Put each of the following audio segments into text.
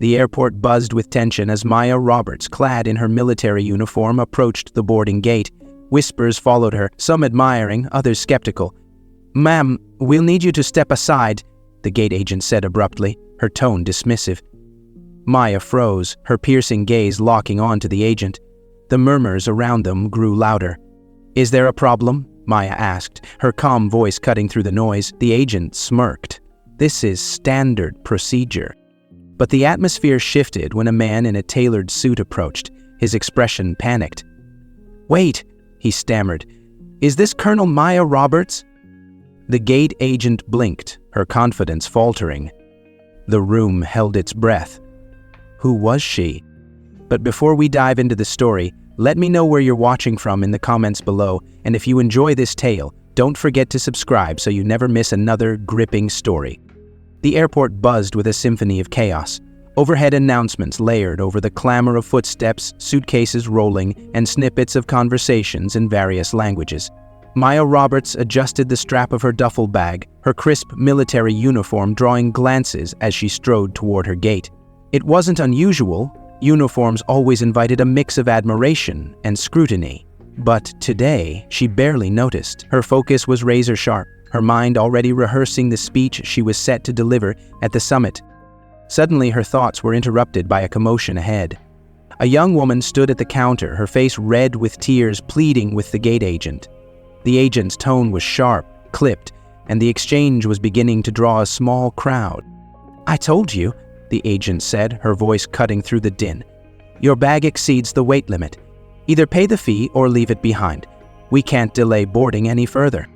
The airport buzzed with tension as Maya Roberts, clad in her military uniform, approached the boarding gate. Whispers followed her, some admiring, others skeptical. "Ma'am, we'll need you to step aside," the gate agent said abruptly, her tone dismissive. Maya froze, her piercing gaze locking on to the agent. The murmurs around them grew louder. "Is there a problem?" Maya asked, her calm voice cutting through the noise. The agent smirked. "This is standard procedure." But the atmosphere shifted when a man in a tailored suit approached, his expression panicked. "Wait," he stammered. "Is this Colonel Maya Roberts?" The gate agent blinked, her confidence faltering. The room held its breath. Who was she? But before we dive into the story, let me know where you're watching from in the comments below, and if you enjoy this tale, don't forget to subscribe so you never miss another gripping story. The airport buzzed with a symphony of chaos. Overhead announcements layered over the clamor of footsteps, suitcases rolling, and snippets of conversations in various languages. Maya Roberts adjusted the strap of her duffel bag, her crisp military uniform drawing glances as she strode toward her gate. It wasn't unusual. Uniforms always invited a mix of admiration and scrutiny. But today, she barely noticed. Her focus was razor sharp, her mind already rehearsing the speech she was set to deliver at the summit. Suddenly, her thoughts were interrupted by a commotion ahead. A young woman stood at the counter, her face red with tears, pleading with the gate agent. The agent's tone was sharp, clipped, and the exchange was beginning to draw a small crowd. "I told you," the agent said, her voice cutting through the din. "Your bag exceeds the weight limit. Either pay the fee or leave it behind. We can't delay boarding any further."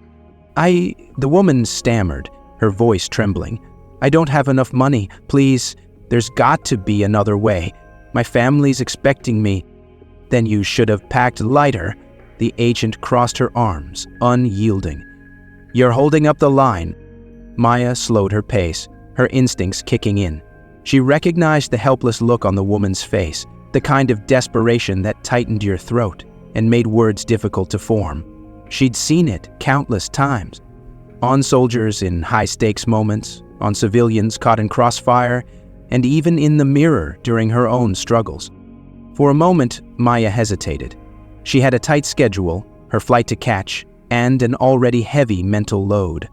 The woman stammered, her voice trembling. "I don't have enough money. Please, there's got to be another way. My family's expecting me." "Then you should have packed lighter." The agent crossed her arms, unyielding. "You're holding up the line." Maya slowed her pace, her instincts kicking in. She recognized the helpless look on the woman's face, the kind of desperation that tightened your throat and made words difficult to form. She'd seen it countless times. On soldiers in high-stakes moments, on civilians caught in crossfire, and even in the mirror during her own struggles. For a moment, Maya hesitated. She had a tight schedule, her flight to catch, and an already heavy mental load.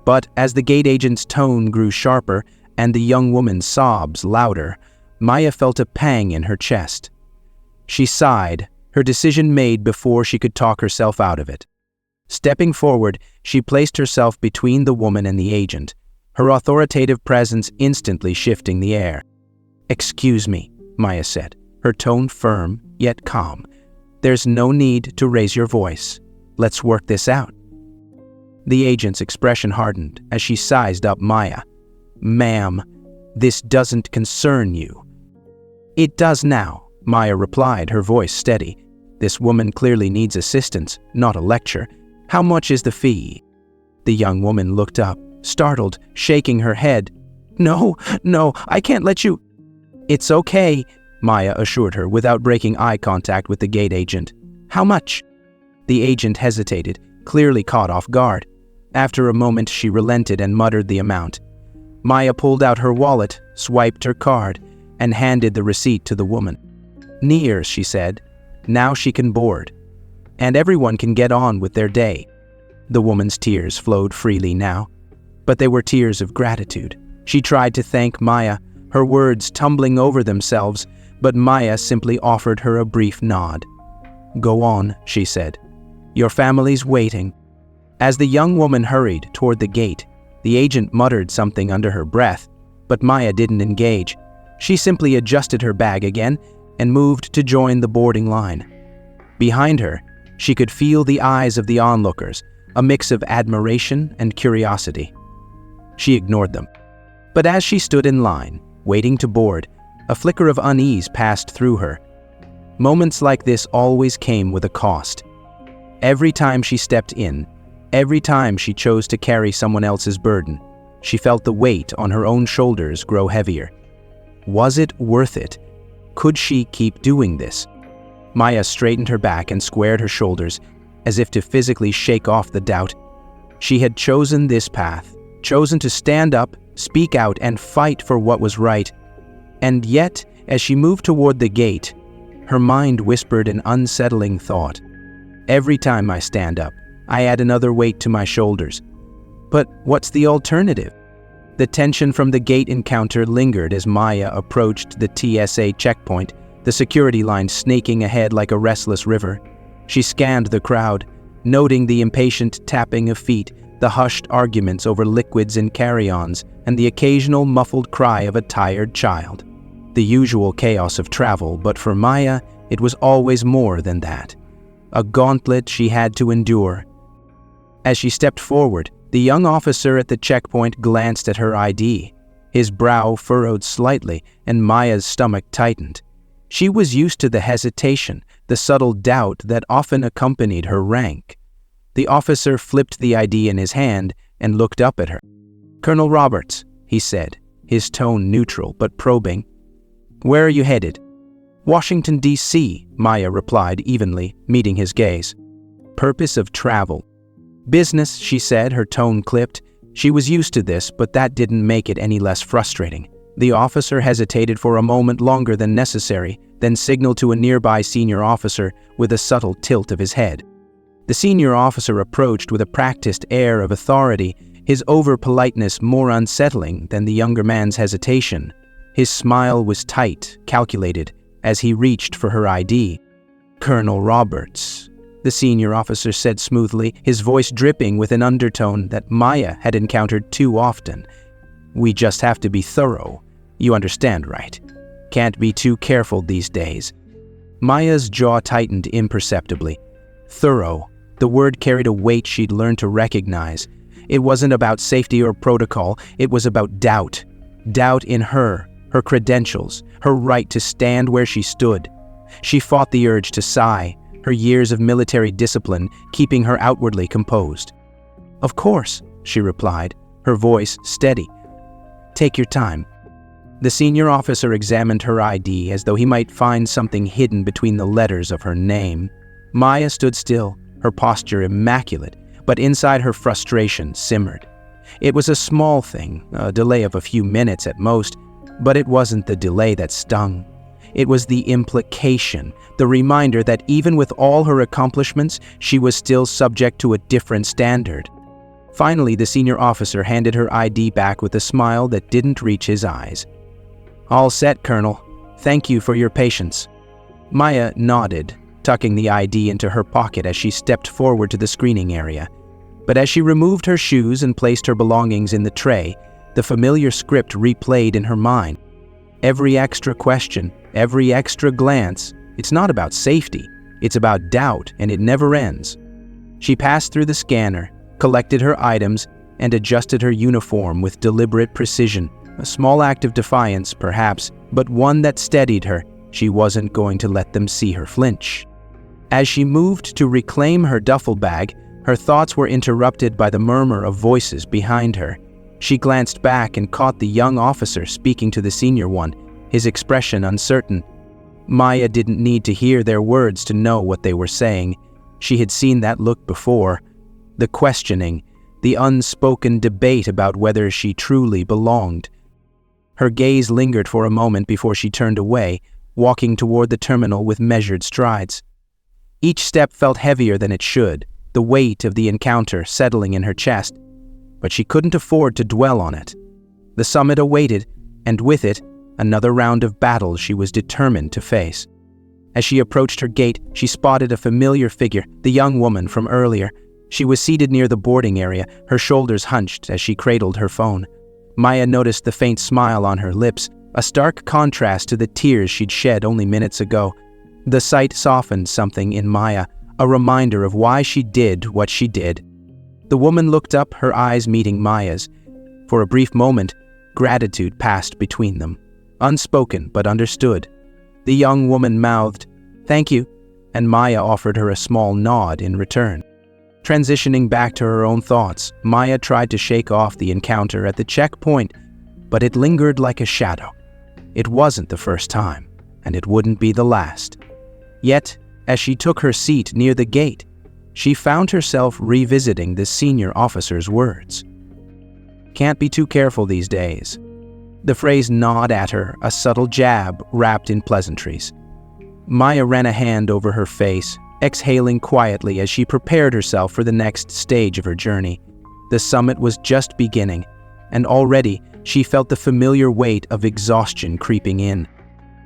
But as the gate agent's tone grew sharper and the young woman's sobs louder, Maya felt a pang in her chest. She sighed, her decision made before she could talk herself out of it. Stepping forward, she placed herself between the woman and the agent, her authoritative presence instantly shifting the air. "Excuse me," Maya said, her tone firm yet calm. "There's no need to raise your voice. Let's work this out." The agent's expression hardened as she sized up Maya. "Ma'am, this doesn't concern you." "It does now," Maya replied, her voice steady. "This woman clearly needs assistance, not a lecture. How much is the fee?" The young woman looked up, startled, shaking her head. No, I can't let you." "It's okay," Maya assured her without breaking eye contact with the gate agent. "How much?" The agent hesitated, clearly caught off guard. After a moment, she relented and muttered the amount. Maya pulled out her wallet, swiped her card, and handed the receipt to the woman. "Near," she said. "Now she can board. And everyone can get on with their day." The woman's tears flowed freely now, but they were tears of gratitude. She tried to thank Maya, her words tumbling over themselves, but Maya simply offered her a brief nod. "Go on," she said. "Your family's waiting." As the young woman hurried toward the gate, the agent muttered something under her breath, but Maya didn't engage. She simply adjusted her bag again and moved to join the boarding line. Behind her, she could feel the eyes of the onlookers, a mix of admiration and curiosity. She ignored them. But as she stood in line, waiting to board, a flicker of unease passed through her. Moments like this always came with a cost. Every time she stepped in, every time she chose to carry someone else's burden, she felt the weight on her own shoulders grow heavier. Was it worth it? Could she keep doing this? Maya straightened her back and squared her shoulders, as if to physically shake off the doubt. She had chosen this path, chosen to stand up, speak out, and fight for what was right. And yet, as she moved toward the gate, her mind whispered an unsettling thought. Every time I stand up, I add another weight to my shoulders. But what's the alternative? The tension from the gate encounter lingered as Maya approached the TSA checkpoint, the security line snaking ahead like a restless river. She scanned the crowd, noting the impatient tapping of feet, the hushed arguments over liquids and carry-ons, and the occasional muffled cry of a tired child. The usual chaos of travel, but for Maya, it was always more than that. A gauntlet she had to endure. As she stepped forward, the young officer at the checkpoint glanced at her ID. His brow furrowed slightly, and Maya's stomach tightened. She was used to the hesitation, the subtle doubt that often accompanied her rank. The officer flipped the ID in his hand and looked up at her. "Colonel Roberts," he said, his tone neutral but probing. "Where are you headed?" "Washington, D.C., Maya replied evenly, meeting his gaze. "Purpose of travel." "Business," she said, her tone clipped. She was used to this, but that didn't make it any less frustrating. The officer hesitated for a moment longer than necessary, then signaled to a nearby senior officer with a subtle tilt of his head. The senior officer approached with a practiced air of authority, his over-politeness more unsettling than the younger man's hesitation. His smile was tight, calculated, as he reached for her ID. "Colonel Roberts," the senior officer said smoothly, his voice dripping with an undertone that Maya had encountered too often. "We just have to be thorough. You understand, right? Can't be too careful these days." Maya's jaw tightened imperceptibly. Thorough. The word carried a weight she'd learned to recognize. It wasn't about safety or protocol, it was about doubt. Doubt in her, her credentials, her right to stand where she stood. She fought the urge to sigh, her years of military discipline keeping her outwardly composed. "Of course," she replied, her voice steady. "Take your time." The senior officer examined her ID as though he might find something hidden between the letters of her name. Maya stood still, her posture immaculate, but inside her frustration simmered. It was a small thing, a delay of a few minutes at most, but it wasn't the delay that stung. It was the implication, the reminder that even with all her accomplishments, she was still subject to a different standard. Finally, the senior officer handed her ID back with a smile that didn't reach his eyes. "All set, Colonel. Thank you for your patience." Maya nodded, tucking the ID into her pocket as she stepped forward to the screening area. But as she removed her shoes and placed her belongings in the tray, the familiar script replayed in her mind. Every extra question, every extra glance, it's not about safety, it's about doubt, and it never ends. She passed through the scanner, collected her items, and adjusted her uniform with deliberate precision. A small act of defiance, perhaps, but one that steadied her. She wasn't going to let them see her flinch. As she moved to reclaim her duffel bag, her thoughts were interrupted by the murmur of voices behind her. She glanced back and caught the young officer speaking to the senior one, his expression uncertain. Maya didn't need to hear their words to know what they were saying. She had seen that look before. The questioning, the unspoken debate about whether she truly belonged. Her gaze lingered for a moment before she turned away, walking toward the terminal with measured strides. Each step felt heavier than it should, the weight of the encounter settling in her chest, but she couldn't afford to dwell on it. The summit awaited, and with it, another round of battles she was determined to face. As she approached her gate, she spotted a familiar figure, the young woman from earlier. She was seated near the boarding area, her shoulders hunched as she cradled her phone. Maya noticed the faint smile on her lips, a stark contrast to the tears she'd shed only minutes ago. The sight softened something in Maya, a reminder of why she did what she did. The woman looked up, her eyes meeting Maya's. For a brief moment, gratitude passed between them, unspoken but understood. The young woman mouthed, "Thank you," and Maya offered her a small nod in return. Transitioning back to her own thoughts, Maya tried to shake off the encounter at the checkpoint, but it lingered like a shadow. It wasn't the first time, and it wouldn't be the last. Yet, as she took her seat near the gate, she found herself revisiting the senior officer's words. "Can't be too careful these days." The phrase gnawed at her, a subtle jab wrapped in pleasantries. Maya ran a hand over her face, exhaling quietly as she prepared herself for the next stage of her journey. The summit was just beginning, and already she felt the familiar weight of exhaustion creeping in.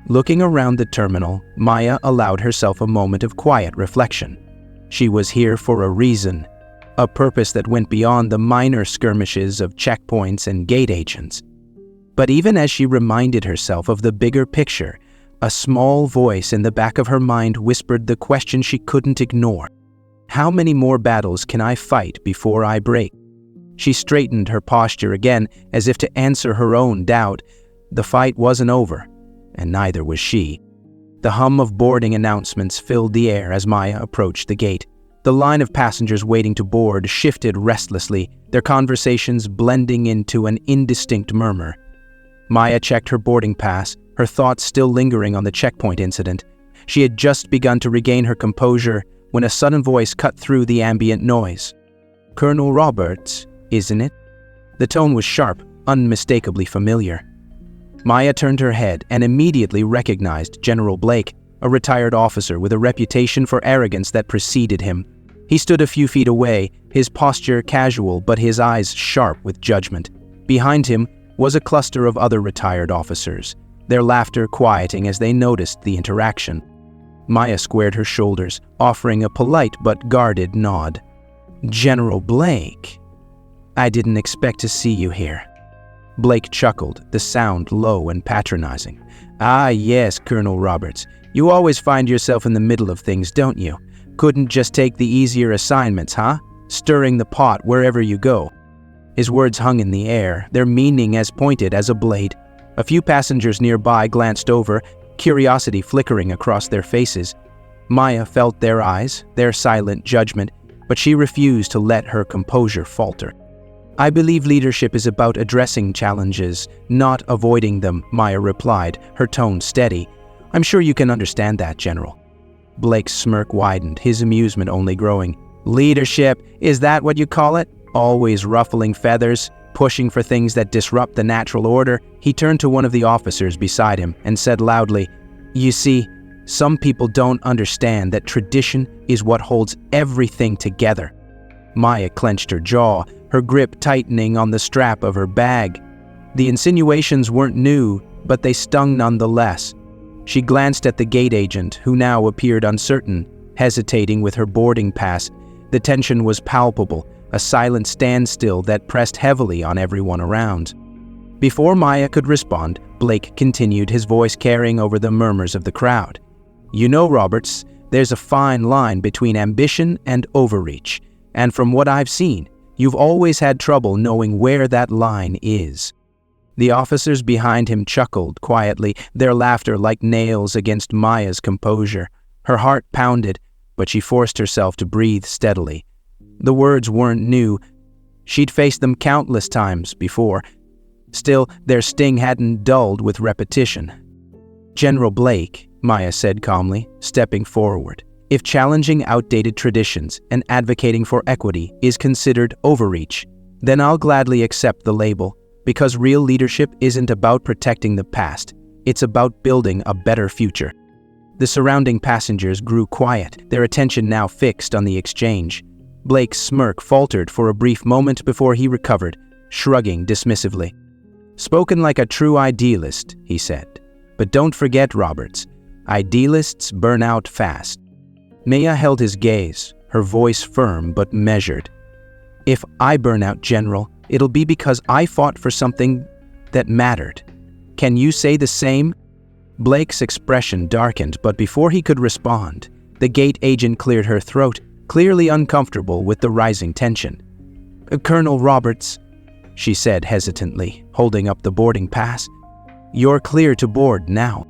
Looking around the terminal, Maya allowed herself a moment of quiet reflection. She was here for a reason, a purpose that went beyond the minor skirmishes of checkpoints and gate agents. But even as she reminded herself of the bigger picture, a small voice in the back of her mind whispered the question she couldn't ignore. How many more battles can I fight before I break? She straightened her posture again as if to answer her own doubt. The fight wasn't over, and neither was she. The hum of boarding announcements filled the air as Maya approached the gate. The line of passengers waiting to board shifted restlessly, their conversations blending into an indistinct murmur. Maya checked her boarding pass, her thoughts still lingering on the checkpoint incident. She had just begun to regain her composure when a sudden voice cut through the ambient noise. "Colonel Roberts, isn't it?" The tone was sharp, unmistakably familiar. Maya turned her head and immediately recognized General Blake, a retired officer with a reputation for arrogance that preceded him. He stood a few feet away, his posture casual but his eyes sharp with judgment. Behind him was a cluster of other retired officers, their laughter quieting as they noticed the interaction. Maya squared her shoulders, offering a polite but guarded nod. "General Blake, I didn't expect to see you here." Blake chuckled, the sound low and patronizing. "Ah, yes, Colonel Roberts. You always find yourself in the middle of things, don't you? Couldn't just take the easier assignments, huh? Stirring the pot wherever you go." His words hung in the air, their meaning as pointed as a blade. A few passengers nearby glanced over, curiosity flickering across their faces. Maya felt their eyes, their silent judgment, but she refused to let her composure falter. "I believe leadership is about addressing challenges, not avoiding them," Maya replied, her tone steady. "I'm sure you can understand that, General." Blake's smirk widened, his amusement only growing. "Leadership, is that what you call it? Always ruffling feathers, pushing for things that disrupt the natural order?" He turned to one of the officers beside him and said loudly, "You see, some people don't understand that tradition is what holds everything together." Maya clenched her jaw, her grip tightening on the strap of her bag. The insinuations weren't new, but they stung nonetheless. She glanced at the gate agent, who now appeared uncertain, hesitating with her boarding pass. The tension was palpable, a silent standstill that pressed heavily on everyone around. Before Maya could respond, Blake continued, his voice carrying over the murmurs of the crowd. "You know, Roberts, there's a fine line between ambition and overreach, and from what I've seen, you've always had trouble knowing where that line is." The officers behind him chuckled quietly, their laughter like nails against Maya's composure. Her heart pounded, but she forced herself to breathe steadily. The words weren't new. She'd faced them countless times before. Still, their sting hadn't dulled with repetition. "General Blake," Maya said calmly, stepping forward, "if challenging outdated traditions and advocating for equity is considered overreach, then I'll gladly accept the label, because real leadership isn't about protecting the past, it's about building a better future." The surrounding passengers grew quiet, their attention now fixed on the exchange. Blake's smirk faltered for a brief moment before he recovered, shrugging dismissively. "Spoken like a true idealist," he said. "But don't forget, Roberts, idealists burn out fast." Maya held his gaze, her voice firm but measured. "If I burn out, General, it'll be because I fought for something that mattered. Can you say the same?" Blake's expression darkened, but before he could respond, the gate agent cleared her throat, clearly uncomfortable with the rising tension. "Colonel Roberts," she said hesitantly, holding up the boarding pass, "you're clear to board now."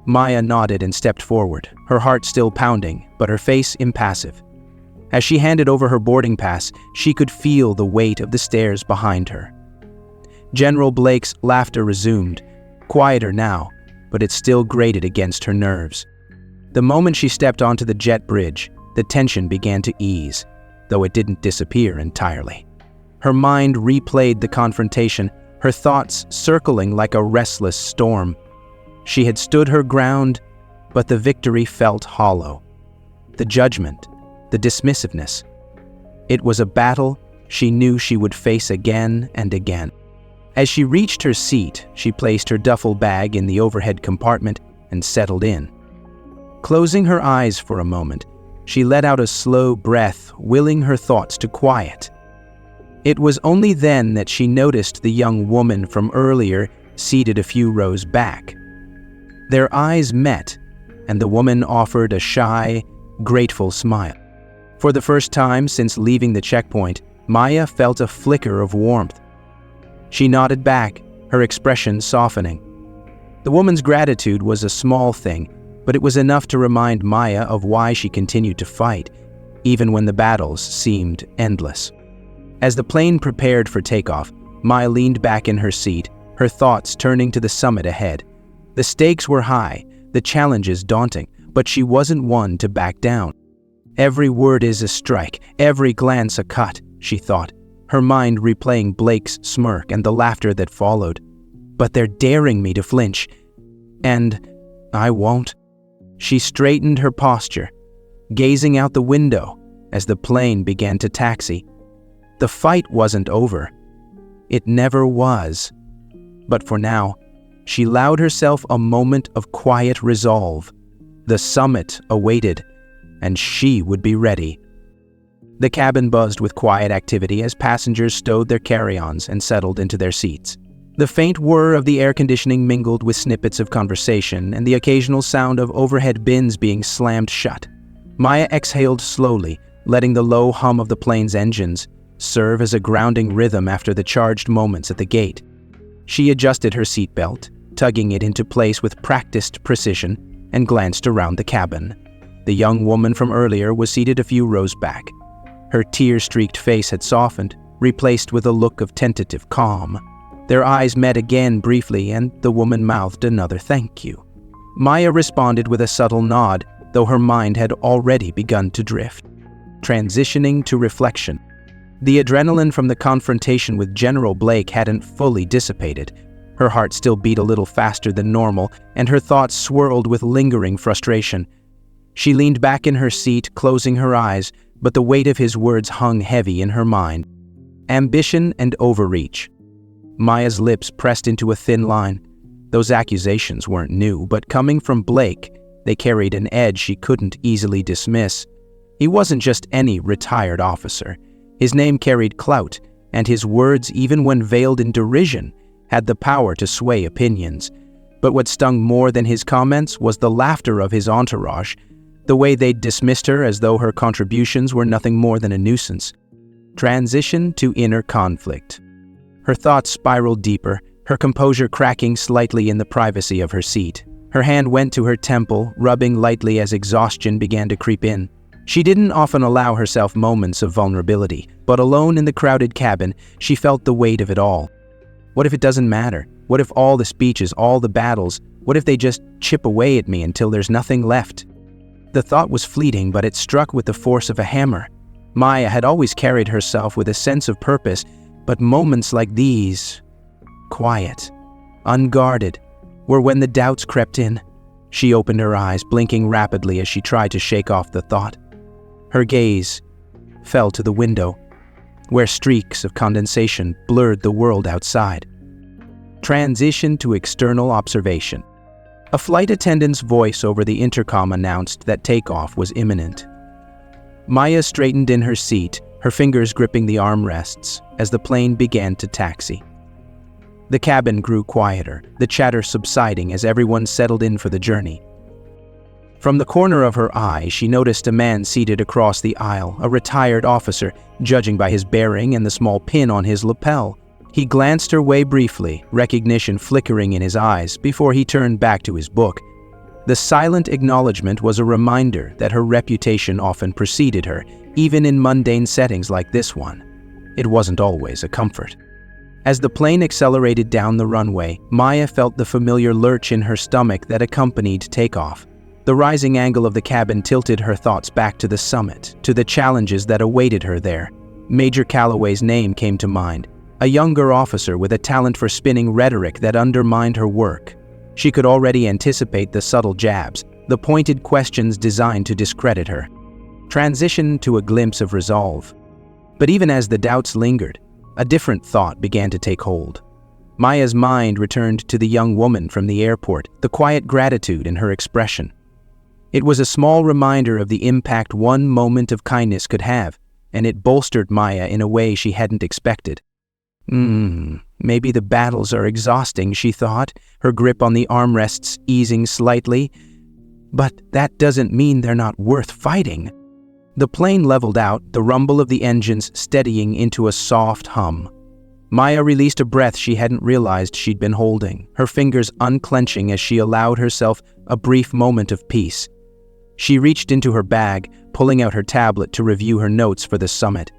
Maya nodded and stepped forward, her heart still pounding, but her face impassive. As she handed over her boarding pass, she could feel the weight of the stairs behind her. General Blake's laughter resumed, quieter now, but it still grated against her nerves. The moment she stepped onto the jet bridge, the tension began to ease, though it didn't disappear entirely. Her mind replayed the confrontation, her thoughts circling like a restless storm. She had stood her ground, but the victory felt hollow. The judgment, the dismissiveness. It was a battle she knew she would face again and again. As she reached her seat, she placed her duffel bag in the overhead compartment and settled in. Closing her eyes for a moment, she let out a slow breath, willing her thoughts to quiet. It was only then that she noticed the young woman from earlier seated a few rows back. Their eyes met, and the woman offered a shy, grateful smile. For the first time since leaving the checkpoint, Maya felt a flicker of warmth. She nodded back, her expression softening. The woman's gratitude was a small thing, but it was enough to remind Maya of why she continued to fight, even when the battles seemed endless. As the plane prepared for takeoff, Maya leaned back in her seat, her thoughts turning to the summit ahead. The stakes were high, the challenges daunting, but she wasn't one to back down. Every word is a strike, every glance a cut, she thought, her mind replaying Blake's smirk and the laughter that followed. But they're daring me to flinch, and I won't. She straightened her posture, gazing out the window as the plane began to taxi. The fight wasn't over. It never was. But for now, she allowed herself a moment of quiet resolve. The summit awaited, and she would be ready. The cabin buzzed with quiet activity as passengers stowed their carry-ons and settled into their seats. The faint whir of the air conditioning mingled with snippets of conversation and the occasional sound of overhead bins being slammed shut. Maya exhaled slowly, letting the low hum of the plane's engines serve as a grounding rhythm after the charged moments at the gate. She adjusted her seatbelt, tugging it into place with practiced precision, and glanced around the cabin. The young woman from earlier was seated a few rows back. Her tear-streaked face had softened, replaced with a look of tentative calm. Their eyes met again briefly, and the woman mouthed another thank you. Maya responded with a subtle nod, though her mind had already begun to drift. Transitioning to reflection. The adrenaline from the confrontation with General Blake hadn't fully dissipated. Her heart still beat a little faster than normal, and her thoughts swirled with lingering frustration. She leaned back in her seat, closing her eyes, but the weight of his words hung heavy in her mind. Ambition and overreach. Maya's lips pressed into a thin line. Those accusations weren't new, but coming from Blake, they carried an edge she couldn't easily dismiss. He wasn't just any retired officer. His name carried clout, and his words, even when veiled in derision, had the power to sway opinions. But what stung more than his comments was the laughter of his entourage, the way they'd dismissed her as though her contributions were nothing more than a nuisance. Transition to inner conflict. Her thoughts spiraled deeper, her composure cracking slightly in the privacy of her seat. Her hand went to her temple, rubbing lightly as exhaustion began to creep in. She didn't often allow herself moments of vulnerability, but alone in the crowded cabin, she felt the weight of it all. What if it doesn't matter? What if all the speeches, all the battles, what if they just chip away at me until there's nothing left? The thought was fleeting, but it struck with the force of a hammer. Maya had always carried herself with a sense of purpose, but moments like these, quiet, unguarded, were when the doubts crept in. She opened her eyes, blinking rapidly as she tried to shake off the thought. Her gaze fell to the window, where streaks of condensation blurred the world outside. Transition to external observation. A flight attendant's voice over the intercom announced that takeoff was imminent. Maya straightened in her seat, her fingers gripping the armrests, as the plane began to taxi. The cabin grew quieter, the chatter subsiding as everyone settled in for the journey. From the corner of her eye, she noticed a man seated across the aisle, a retired officer, judging by his bearing and the small pin on his lapel. He glanced her way briefly, recognition flickering in his eyes, before he turned back to his book. The silent acknowledgement was a reminder that her reputation often preceded her, even in mundane settings like this one. It wasn't always a comfort. As the plane accelerated down the runway, Maya felt the familiar lurch in her stomach that accompanied takeoff. The rising angle of the cabin tilted her thoughts back to the summit, to the challenges that awaited her there. Major Calloway's name came to mind. a younger officer with a talent for spinning rhetoric that undermined her work. She could already anticipate the subtle jabs, the pointed questions designed to discredit her. Transition to a glimpse of resolve. But even as the doubts lingered, a different thought began to take hold. Maya's mind returned to the young woman from the airport, the quiet gratitude in her expression. It was a small reminder of the impact one moment of kindness could have, and it bolstered Maya in a way she hadn't expected. Maybe the battles are exhausting, she thought, her grip on the armrests easing slightly. But that doesn't mean they're not worth fighting. The plane leveled out, the rumble of the engines steadying into a soft hum. Maya released a breath she hadn't realized she'd been holding, her fingers unclenching as she allowed herself a brief moment of peace. She reached into her bag, pulling out her tablet to review her notes for the summit.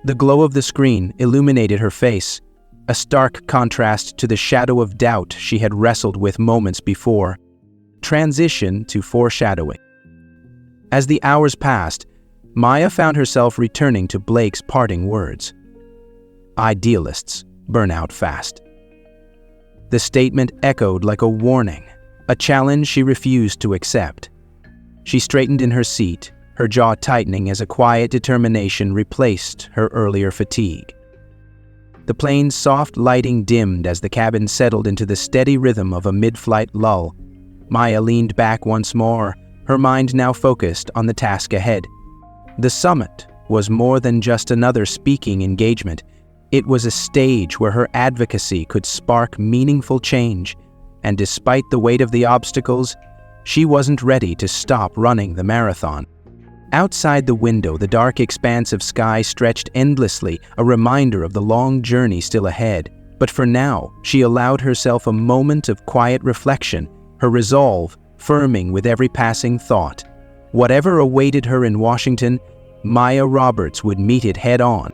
The glow of the screen illuminated her face, a stark contrast to the shadow of doubt she had wrestled with moments before. Transition to foreshadowing. As the hours passed, Maya found herself returning to Blake's parting words. Idealists burn out fast. The statement echoed like a warning, a challenge she refused to accept. She straightened in her seat, her jaw tightening as a quiet determination replaced her earlier fatigue. The plane's soft lighting dimmed as the cabin settled into the steady rhythm of a mid-flight lull. Maya leaned back once more, her mind now focused on the task ahead. The summit was more than just another speaking engagement. It was a stage where her advocacy could spark meaningful change, and despite the weight of the obstacles, she wasn't ready to stop running the marathon. Outside the window, the dark expanse of sky stretched endlessly, a reminder of the long journey still ahead. But for now, she allowed herself a moment of quiet reflection, her resolve firming with every passing thought. Whatever awaited her in Washington, Maya Roberts would meet it head-on.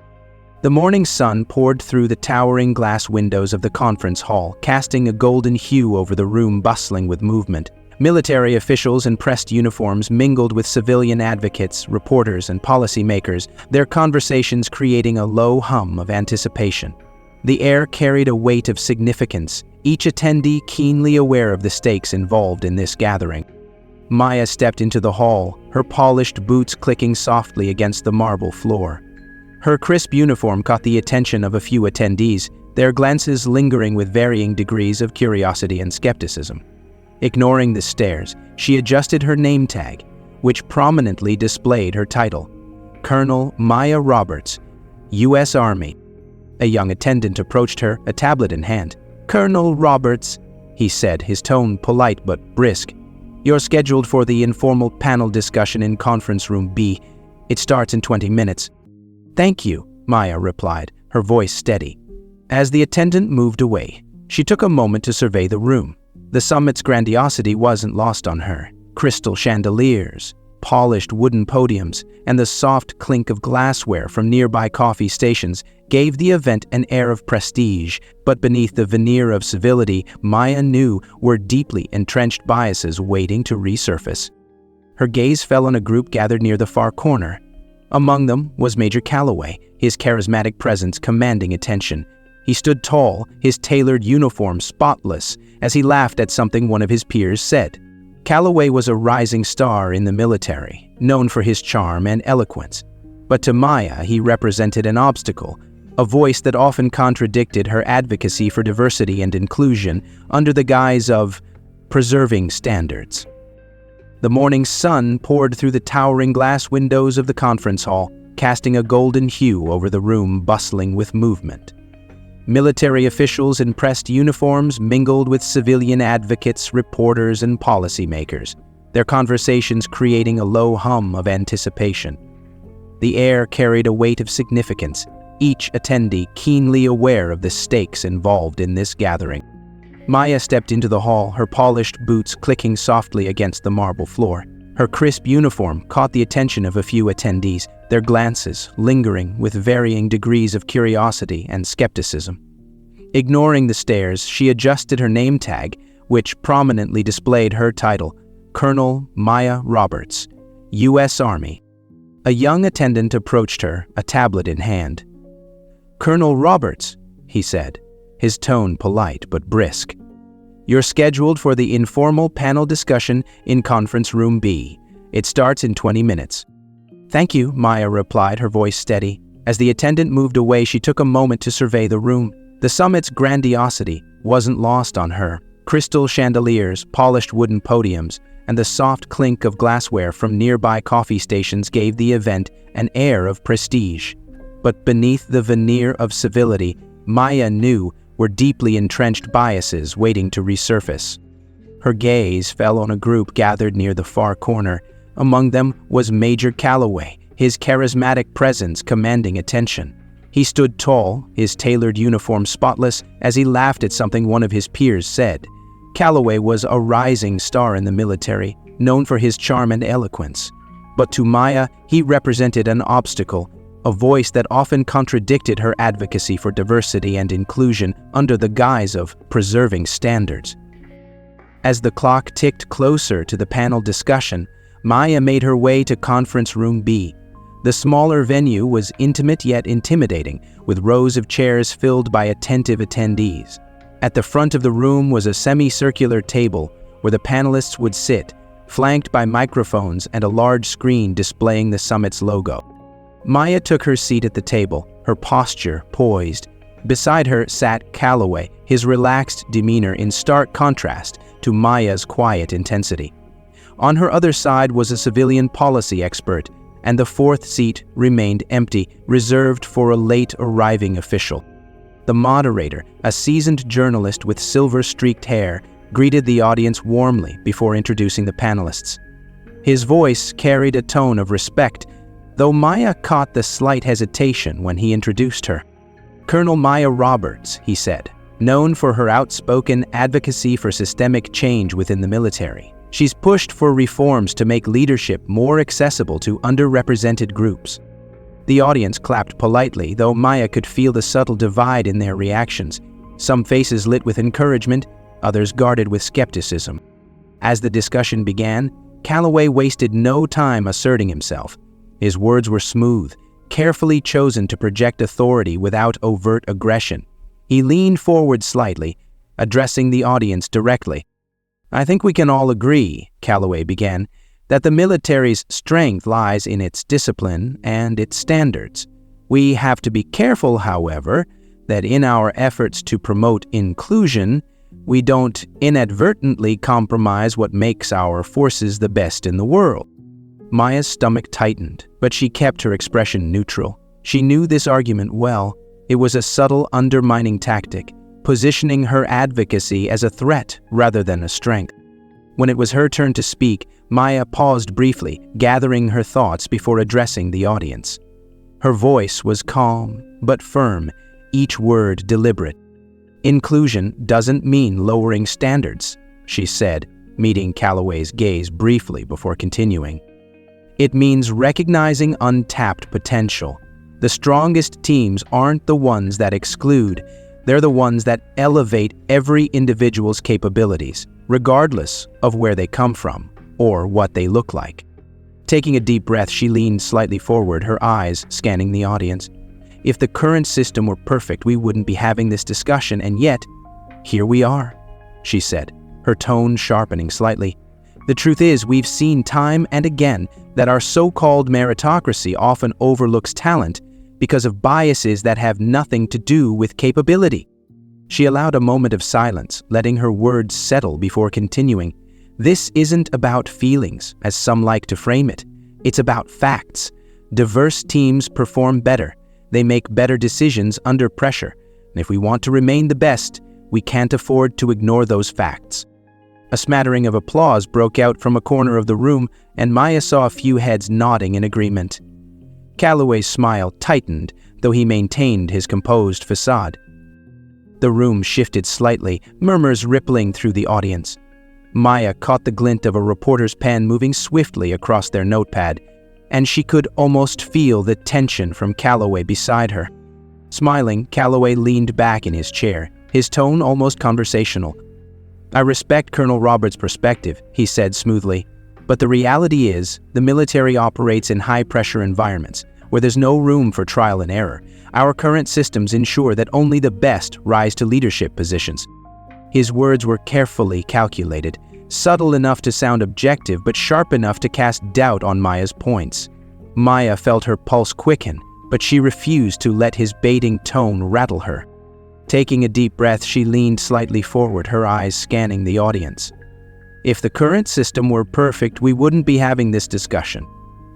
The morning sun poured through the towering glass windows of the conference hall, casting a golden hue over the room bustling with movement. Military officials in pressed uniforms mingled with civilian advocates, reporters, and policymakers, their conversations creating a low hum of anticipation. The air carried a weight of significance, each attendee keenly aware of the stakes involved in this gathering. Maya stepped into the hall, her polished boots clicking softly against the marble floor. Her crisp uniform caught the attention of a few attendees, their glances lingering with varying degrees of curiosity and skepticism. Ignoring the stares, she adjusted her name tag, which prominently displayed her title, Colonel Maya Roberts, U.S. Army. A young attendant approached her, a tablet in hand. "Colonel Roberts," he said, his tone polite but brisk. "You're scheduled for the informal panel discussion in Conference Room B. It starts in 20 minutes. "Thank you," Maya replied, her voice steady. As the attendant moved away, she took a moment to survey the room. The summit's grandiosity wasn't lost on her. Crystal chandeliers, polished wooden podiums, and the soft clink of glassware from nearby coffee stations gave the event an air of prestige, but beneath the veneer of civility, Maya knew were deeply entrenched biases waiting to resurface. Her gaze fell on a group gathered near the far corner. Among them was Major Calloway, his charismatic presence commanding attention. He stood tall, his tailored uniform spotless, as he laughed at something one of his peers said. Calloway was a rising star in the military, known for his charm and eloquence. But to Maya, he represented an obstacle, a voice that often contradicted her advocacy for diversity and inclusion under the guise of preserving standards. The morning sun poured through the towering glass windows of the conference hall, casting a golden hue over the room bustling with movement. Military officials in pressed uniforms mingled with civilian advocates, reporters, and policymakers, their conversations creating a low hum of anticipation. The air carried a weight of significance, each attendee keenly aware of the stakes involved in this gathering. Maya stepped into the hall, her polished boots clicking softly against the marble floor. Her crisp uniform caught the attention of a few attendees, their glances lingering with varying degrees of curiosity and skepticism. Ignoring the stares, she adjusted her name tag, which prominently displayed her title, Colonel Maya Roberts, U.S. Army. A young attendant approached her, a tablet in hand. "Colonel Roberts," he said, his tone polite but brisk. "You're scheduled for the informal panel discussion in Conference Room B. It starts in 20 minutes. "Thank you," Maya replied, her voice steady. As the attendant moved away, she took a moment to survey the room. The summit's grandiosity wasn't lost on her. Crystal chandeliers, polished wooden podiums, and the soft clink of glassware from nearby coffee stations gave the event an air of prestige. But beneath the veneer of civility, Maya knew were deeply entrenched biases waiting to resurface. Her gaze fell on a group gathered near the far corner. Among them was Major Calloway, his charismatic presence commanding attention. He stood tall, his tailored uniform spotless, as he laughed at something one of his peers said. Calloway was a rising star in the military, known for his charm and eloquence. But to Maya, he represented an obstacle, a voice that often contradicted her advocacy for diversity and inclusion under the guise of preserving standards. As the clock ticked closer to the panel discussion, Maya made her way to Conference Room B. The smaller venue was intimate yet intimidating, with rows of chairs filled by attentive attendees. At the front of the room was a semicircular table where the panelists would sit, flanked by microphones and a large screen displaying the summit's logo. Maya took her seat at the table, her posture poised. Beside her sat Calloway, his relaxed demeanor in stark contrast to Maya's quiet intensity. On her other side was a civilian policy expert, and the fourth seat remained empty, reserved for a late-arriving official. The moderator, a seasoned journalist with silver-streaked hair, greeted the audience warmly before introducing the panelists. His voice carried a tone of respect, though Maya caught the slight hesitation when he introduced her. "Colonel Maya Roberts," he said, known for her outspoken advocacy for systemic change within the military. She's pushed for reforms to make leadership more accessible to underrepresented groups. The audience clapped politely, though Maya could feel the subtle divide in their reactions. Some faces lit with encouragement, others guarded with skepticism. As the discussion began, Calloway wasted no time asserting himself. His words were smooth, carefully chosen to project authority without overt aggression. He leaned forward slightly, addressing the audience directly. "I think we can all agree," Calloway began, "that the military's strength lies in its discipline and its standards. We have to be careful, however, that in our efforts to promote inclusion, we don't inadvertently compromise what makes our forces the best in the world." Maya's stomach tightened, but she kept her expression neutral. She knew this argument well. It was a subtle undermining tactic, positioning her advocacy as a threat rather than a strength. When it was her turn to speak, Maya paused briefly, gathering her thoughts before addressing the audience. Her voice was calm but firm, each word deliberate. "Inclusion doesn't mean lowering standards," she said, meeting Calloway's gaze briefly before continuing. "It means recognizing untapped potential. The strongest teams aren't the ones that exclude, they're the ones that elevate every individual's capabilities, regardless of where they come from or what they look like." Taking a deep breath, she leaned slightly forward, her eyes scanning the audience. "If the current system were perfect, we wouldn't be having this discussion, and yet, here we are," she said, her tone sharpening slightly. "The truth is, we've seen time and again that our so-called meritocracy often overlooks talent because of biases that have nothing to do with capability." She allowed a moment of silence, letting her words settle before continuing. "This isn't about feelings, as some like to frame it. It's about facts. Diverse teams perform better. They make better decisions under pressure. And if we want to remain the best, we can't afford to ignore those facts." A smattering of applause broke out from a corner of the room, and Maya saw a few heads nodding in agreement. Calloway's smile tightened, though he maintained his composed facade. The room shifted slightly, murmurs rippling through the audience. Maya caught the glint of a reporter's pen moving swiftly across their notepad, and she could almost feel the tension from Calloway beside her. Smiling, Calloway leaned back in his chair, his tone almost conversational. "I respect Colonel Roberts' perspective," he said smoothly, "but the reality is, the military operates in high-pressure environments, where there's no room for trial and error. Our current systems ensure that only the best rise to leadership positions." His words were carefully calculated, subtle enough to sound objective but sharp enough to cast doubt on Maya's points. Maya felt her pulse quicken, but she refused to let his baiting tone rattle her. Taking a deep breath, she leaned slightly forward, her eyes scanning the audience. "If the current system were perfect, we wouldn't be having this discussion.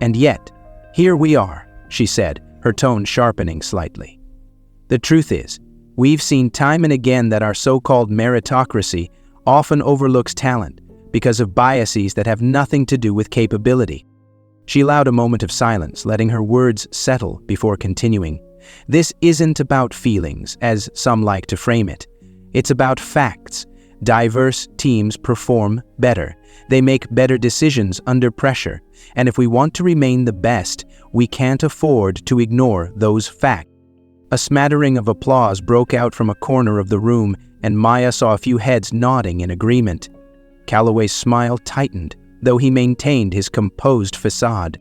And yet, here we are," she said, her tone sharpening slightly. "The truth is, we've seen time and again that our so-called meritocracy often overlooks talent because of biases that have nothing to do with capability." She allowed a moment of silence, letting her words settle before continuing. "This isn't about feelings, as some like to frame it. It's about facts. Diverse teams perform better. They make better decisions under pressure. And if we want to remain the best, we can't afford to ignore those facts." A smattering of applause broke out from a corner of the room, and Maya saw a few heads nodding in agreement. Calloway's smile tightened, though he maintained his composed facade.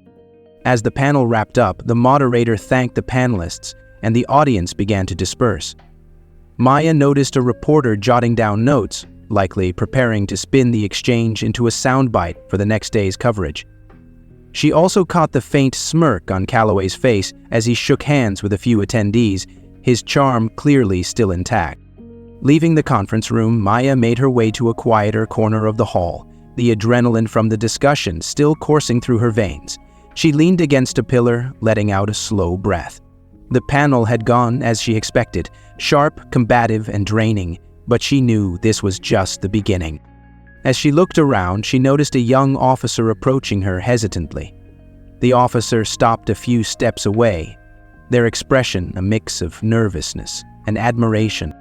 As the panel wrapped up, the moderator thanked the panelists, and the audience began to disperse. Maya noticed a reporter jotting down notes, likely preparing to spin the exchange into a soundbite for the next day's coverage. She also caught the faint smirk on Calloway's face as he shook hands with a few attendees, his charm clearly still intact. Leaving the conference room, Maya made her way to a quieter corner of the hall, the adrenaline from the discussion still coursing through her veins. She leaned against a pillar, letting out a slow breath. The panel had gone as she expected, sharp, combative, and draining, but she knew this was just the beginning. As she looked around, she noticed a young officer approaching her hesitantly. The officer stopped a few steps away, their expression a mix of nervousness and admiration.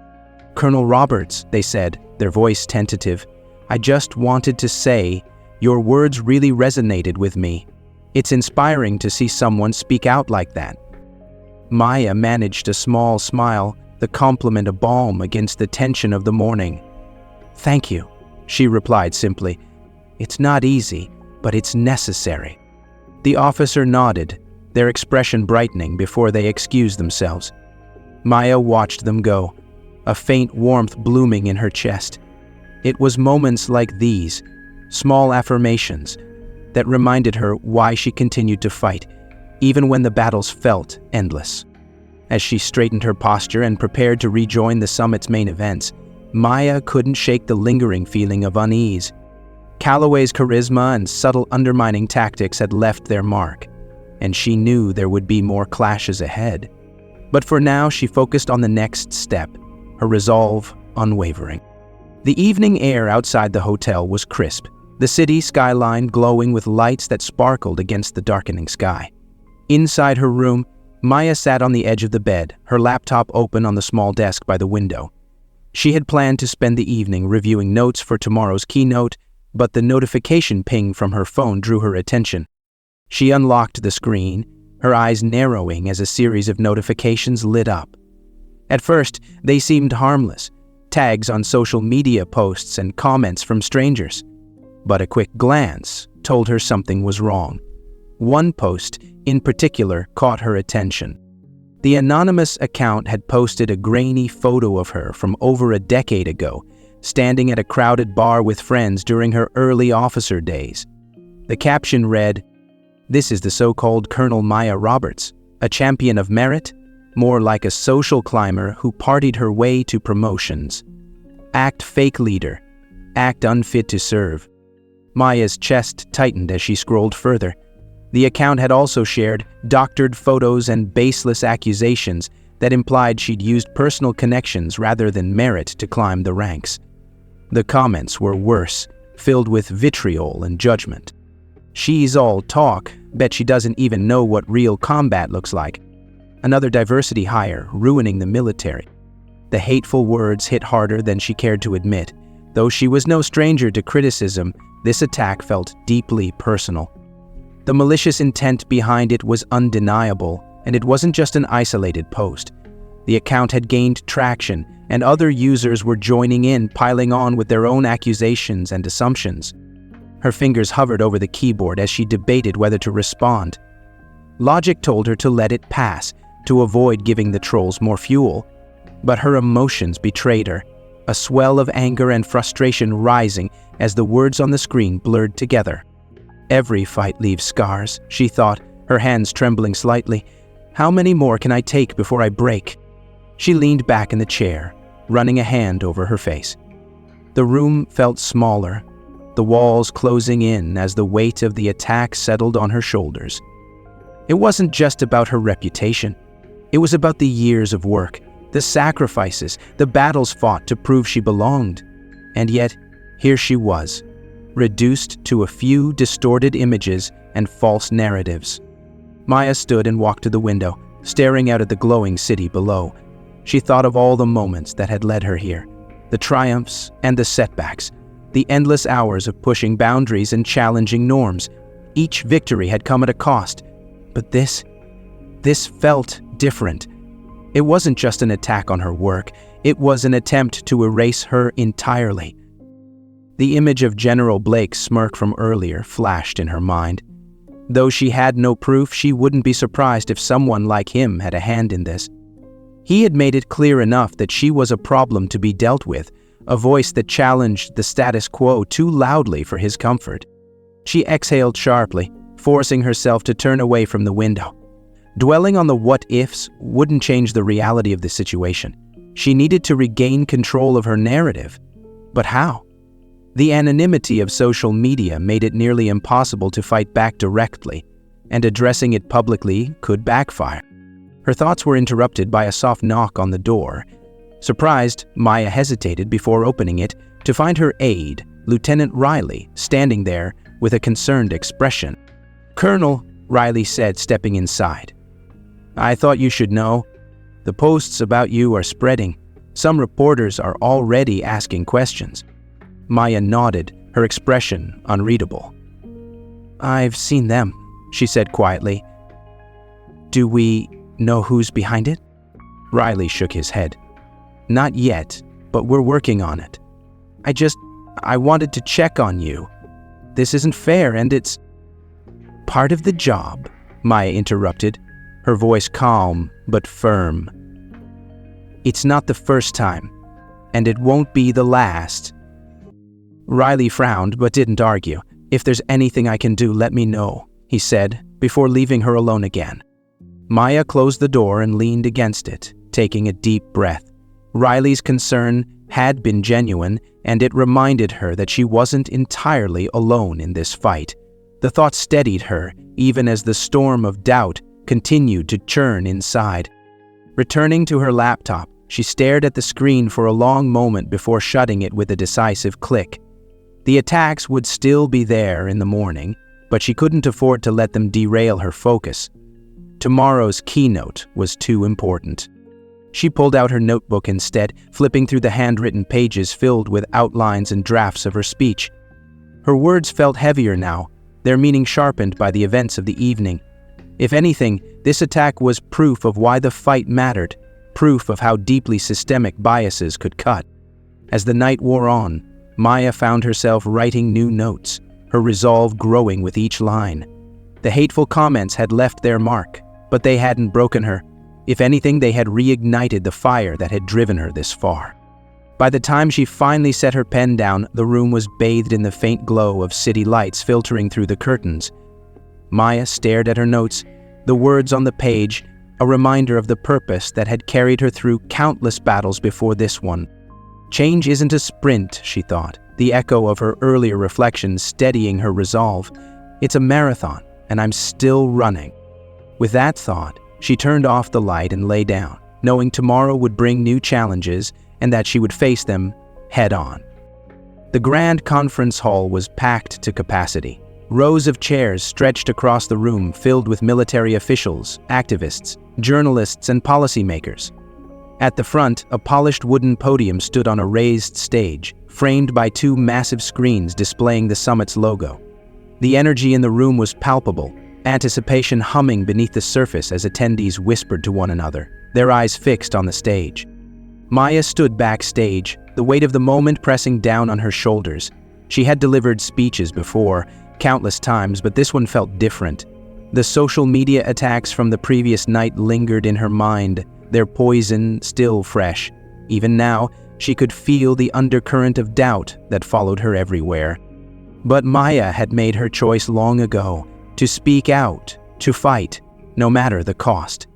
"Colonel Roberts," they said, their voice tentative, "I just wanted to say, your words really resonated with me. It's inspiring to see someone speak out like that." Maya managed a small smile, the compliment a balm against the tension of the morning. "Thank you," she replied simply. "It's not easy, but it's necessary." The officer nodded, their expression brightening before they excused themselves. Maya watched them go, a faint warmth blooming in her chest. It was moments like these, small affirmations, that reminded her why she continued to fight, even when the battles felt endless. As she straightened her posture and prepared to rejoin the summit's main events, Maya couldn't shake the lingering feeling of unease. Calloway's charisma and subtle undermining tactics had left their mark, and she knew there would be more clashes ahead. But for now, she focused on the next step, her resolve unwavering. The evening air outside the hotel was crisp, the city skyline glowing with lights that sparkled against the darkening sky. Inside her room, Maya sat on the edge of the bed, her laptop open on the small desk by the window. She had planned to spend the evening reviewing notes for tomorrow's keynote, but the notification ping from her phone drew her attention. She unlocked the screen, her eyes narrowing as a series of notifications lit up. At first, they seemed harmless, tags on social media posts and comments from strangers. But a quick glance told her something was wrong. One post, in particular, caught her attention. The anonymous account had posted a grainy photo of her from over a decade ago, standing at a crowded bar with friends during her early officer days. The caption read, "This is the so-called Colonel Maya Roberts, a champion of merit, more like a social climber who partied her way to promotions. Act fake leader, act unfit to serve." Maya's chest tightened as she scrolled further. The account had also shared doctored photos and baseless accusations that implied she'd used personal connections rather than merit to climb the ranks. The comments were worse, filled with vitriol and judgment. "She's all talk, bet she doesn't even know what real combat looks like. Another diversity hire, ruining the military." The hateful words hit harder than she cared to admit. Though she was no stranger to criticism, this attack felt deeply personal. The malicious intent behind it was undeniable, and it wasn't just an isolated post. The account had gained traction, and other users were joining in, piling on with their own accusations and assumptions. Her fingers hovered over the keyboard as she debated whether to respond. Logic told her to let it pass, to avoid giving the trolls more fuel. But her emotions betrayed her, a swell of anger and frustration rising as the words on the screen blurred together. Every fight leaves scars, she thought, her hands trembling slightly. How many more can I take before I break? She leaned back in the chair, running a hand over her face. The room felt smaller, the walls closing in as the weight of the attack settled on her shoulders. It wasn't just about her reputation. It was about the years of work, the sacrifices, the battles fought to prove she belonged. And yet, here she was, reduced to a few distorted images and false narratives. Maya stood and walked to the window, staring out at the glowing city below. She thought of all the moments that had led her here, the triumphs and the setbacks, the endless hours of pushing boundaries and challenging norms. Each victory had come at a cost, but this felt different. It wasn't just an attack on her work, it was an attempt to erase her entirely. The image of General Blake's smirk from earlier flashed in her mind. Though she had no proof, she wouldn't be surprised if someone like him had a hand in this. He had made it clear enough that she was a problem to be dealt with, a voice that challenged the status quo too loudly for his comfort. She exhaled sharply, forcing herself to turn away from the window. Dwelling on the what-ifs wouldn't change the reality of the situation. She needed to regain control of her narrative. But how? The anonymity of social media made it nearly impossible to fight back directly, and addressing it publicly could backfire. Her thoughts were interrupted by a soft knock on the door. Surprised, Maya hesitated before opening it to find her aide, Lieutenant Riley, standing there with a concerned expression. "Colonel," Riley said, stepping inside. "I thought you should know. The posts about you are spreading. Some reporters are already asking questions." Maya nodded, her expression unreadable. "I've seen them," she said quietly. "Do we know who's behind it?" Riley shook his head. "Not yet, but we're working on it. I wanted to check on you. This isn't fair, and it's..." "Part of the job," Maya interrupted, her voice calm but firm. "It's not the first time, and it won't be the last." Riley frowned but didn't argue. "If there's anything I can do, let me know," he said, before leaving her alone again. Maya closed the door and leaned against it, taking a deep breath. Riley's concern had been genuine, and it reminded her that she wasn't entirely alone in this fight. The thought steadied her, even as the storm of doubt continued to churn inside. Returning to her laptop, she stared at the screen for a long moment before shutting it with a decisive click. The attacks would still be there in the morning, but she couldn't afford to let them derail her focus. Tomorrow's keynote was too important. She pulled out her notebook instead, flipping through the handwritten pages filled with outlines and drafts of her speech. Her words felt heavier now, their meaning sharpened by the events of the evening. If anything, this attack was proof of why the fight mattered, proof of how deeply systemic biases could cut. As the night wore on, Maya found herself writing new notes, her resolve growing with each line. The hateful comments had left their mark, but they hadn't broken her. If anything, they had reignited the fire that had driven her this far. By the time she finally set her pen down, the room was bathed in the faint glow of city lights filtering through the curtains. Maya stared at her notes, the words on the page, a reminder of the purpose that had carried her through countless battles before this one. Change isn't a sprint, she thought, the echo of her earlier reflections steadying her resolve. It's a marathon, and I'm still running. With that thought, she turned off the light and lay down, knowing tomorrow would bring new challenges and that she would face them head-on. The grand conference hall was packed to capacity. Rows of chairs stretched across the room filled with military officials, activists, journalists, and policymakers. At the front, a polished wooden podium stood on a raised stage, framed by two massive screens displaying the summit's logo. The energy in the room was palpable, anticipation humming beneath the surface as attendees whispered to one another, their eyes fixed on the stage. Maya stood backstage, the weight of the moment pressing down on her shoulders. She had delivered speeches before, countless times, but this one felt different. The social media attacks from the previous night lingered in her mind, their poison still fresh. Even now, she could feel the undercurrent of doubt that followed her everywhere. But Maya had made her choice long ago, to speak out, to fight, no matter the cost.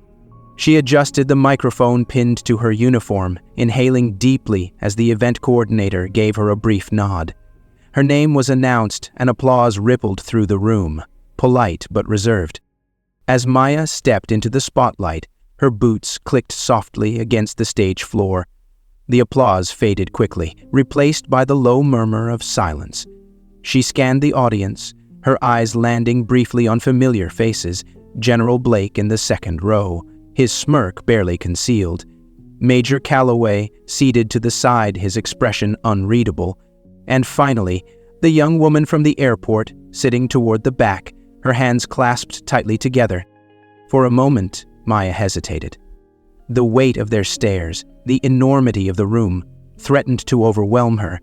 She adjusted the microphone pinned to her uniform, inhaling deeply as the event coordinator gave her a brief nod. Her name was announced and applause rippled through the room, polite but reserved. As Maya stepped into the spotlight, her boots clicked softly against the stage floor. The applause faded quickly, replaced by the low murmur of silence. She scanned the audience, her eyes landing briefly on familiar faces, General Blake in the second row, his smirk barely concealed. Major Calloway seated to the side, his expression unreadable. And finally, the young woman from the airport, sitting toward the back, her hands clasped tightly together. For a moment, Maya hesitated. The weight of their stares, the enormity of the room, threatened to overwhelm her.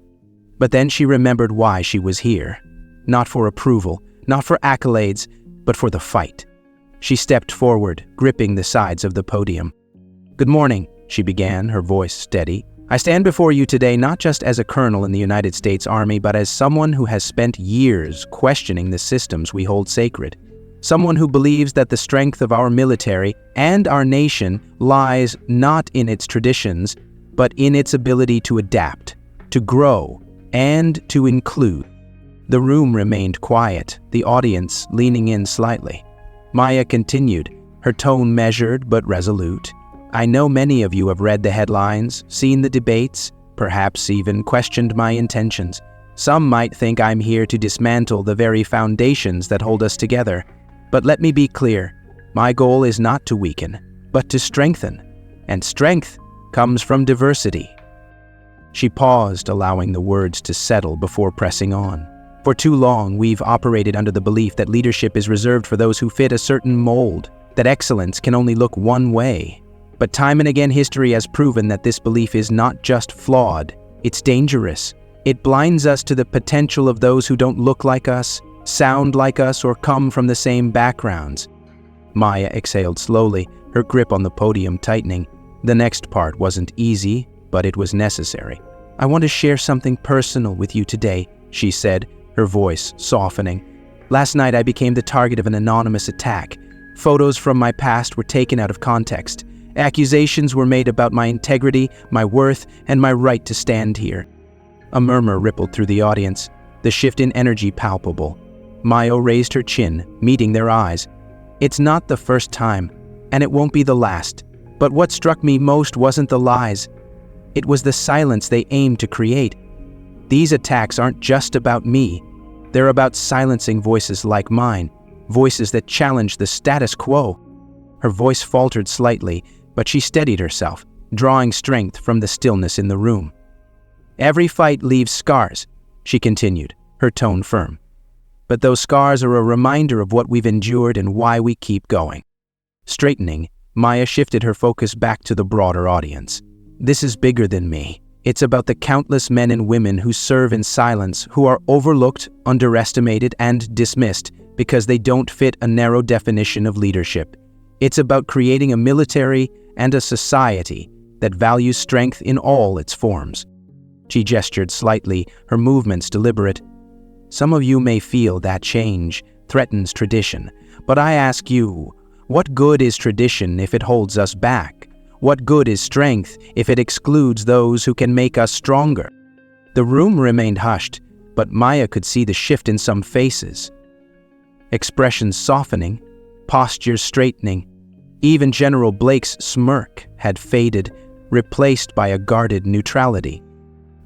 But then she remembered why she was here. Not for approval, not for accolades, but for the fight. She stepped forward, gripping the sides of the podium. "Good morning," she began, her voice steady. "I stand before you today not just as a colonel in the United States Army, but as someone who has spent years questioning the systems we hold sacred. Someone who believes that the strength of our military and our nation lies not in its traditions, but in its ability to adapt, to grow, and to include." The room remained quiet, the audience leaning in slightly. Maya continued, her tone measured but resolute. "I know many of you have read the headlines, seen the debates, perhaps even questioned my intentions. Some might think I'm here to dismantle the very foundations that hold us together. But let me be clear, my goal is not to weaken, but to strengthen. And strength comes from diversity." She paused, allowing the words to settle before pressing on. "For too long, we've operated under the belief that leadership is reserved for those who fit a certain mold, that excellence can only look one way. But time and again, history has proven that this belief is not just flawed, it's dangerous. It blinds us to the potential of those who don't look like us, sound like us, or come from the same backgrounds." Maya exhaled slowly, her grip on the podium tightening. The next part wasn't easy, but it was necessary. "I want to share something personal with you today," she said, her voice softening. "Last night I became the target of an anonymous attack. Photos from my past were taken out of context. Accusations were made about my integrity, my worth, and my right to stand here." A murmur rippled through the audience, the shift in energy palpable. Maya raised her chin, meeting their eyes. "It's not the first time, and it won't be the last. But what struck me most wasn't the lies. It was the silence they aimed to create. These attacks aren't just about me. They're about silencing voices like mine, voices that challenge the status quo." Her voice faltered slightly, but she steadied herself, drawing strength from the stillness in the room. "Every fight leaves scars," she continued, her tone firm. "But those scars are a reminder of what we've endured and why we keep going." Straightening, Maya shifted her focus back to the broader audience. "This is bigger than me. It's about the countless men and women who serve in silence, who are overlooked, underestimated, and dismissed because they don't fit a narrow definition of leadership. It's about creating a military and a society that values strength in all its forms." She gestured slightly, her movements deliberate. "Some of you may feel that change threatens tradition, but I ask you, what good is tradition if it holds us back? What good is strength if it excludes those who can make us stronger?" The room remained hushed, but Maya could see the shift in some faces. Expressions softening, postures straightening. Even General Blake's smirk had faded, replaced by a guarded neutrality.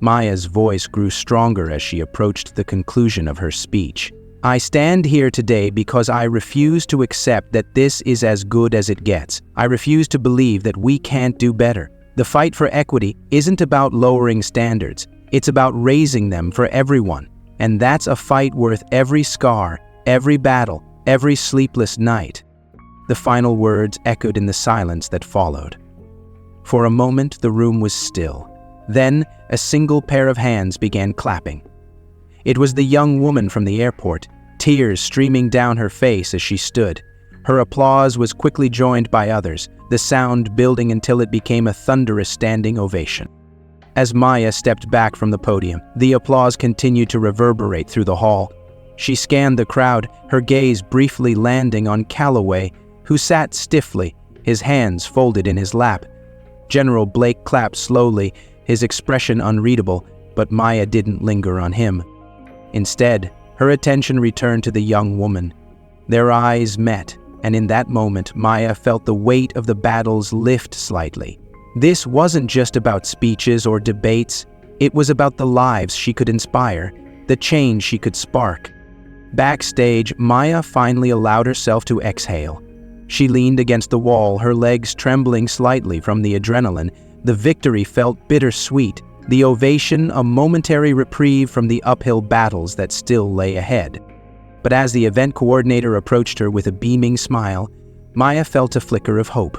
Maya's voice grew stronger as she approached the conclusion of her speech. "I stand here today because I refuse to accept that this is as good as it gets. I refuse to believe that we can't do better. The fight for equity isn't about lowering standards. It's about raising them for everyone. And that's a fight worth every scar, every battle, every sleepless night." The final words echoed in the silence that followed. For a moment, the room was still. Then, a single pair of hands began clapping. It was the young woman from the airport, tears streaming down her face as she stood. Her applause was quickly joined by others, the sound building until it became a thunderous standing ovation. As Maya stepped back from the podium, the applause continued to reverberate through the hall. She scanned the crowd, her gaze briefly landing on Calloway, who sat stiffly, his hands folded in his lap. General Blake clapped slowly, his expression unreadable, but Maya didn't linger on him. Instead, her attention returned to the young woman. Their eyes met, and in that moment, Maya felt the weight of the battles lift slightly. This wasn't just about speeches or debates, it was about the lives she could inspire, the change she could spark. Backstage, Maya finally allowed herself to exhale. She leaned against the wall, her legs trembling slightly from the adrenaline. The victory felt bittersweet, the ovation a momentary reprieve from the uphill battles that still lay ahead. But as the event coordinator approached her with a beaming smile, Maya felt a flicker of hope.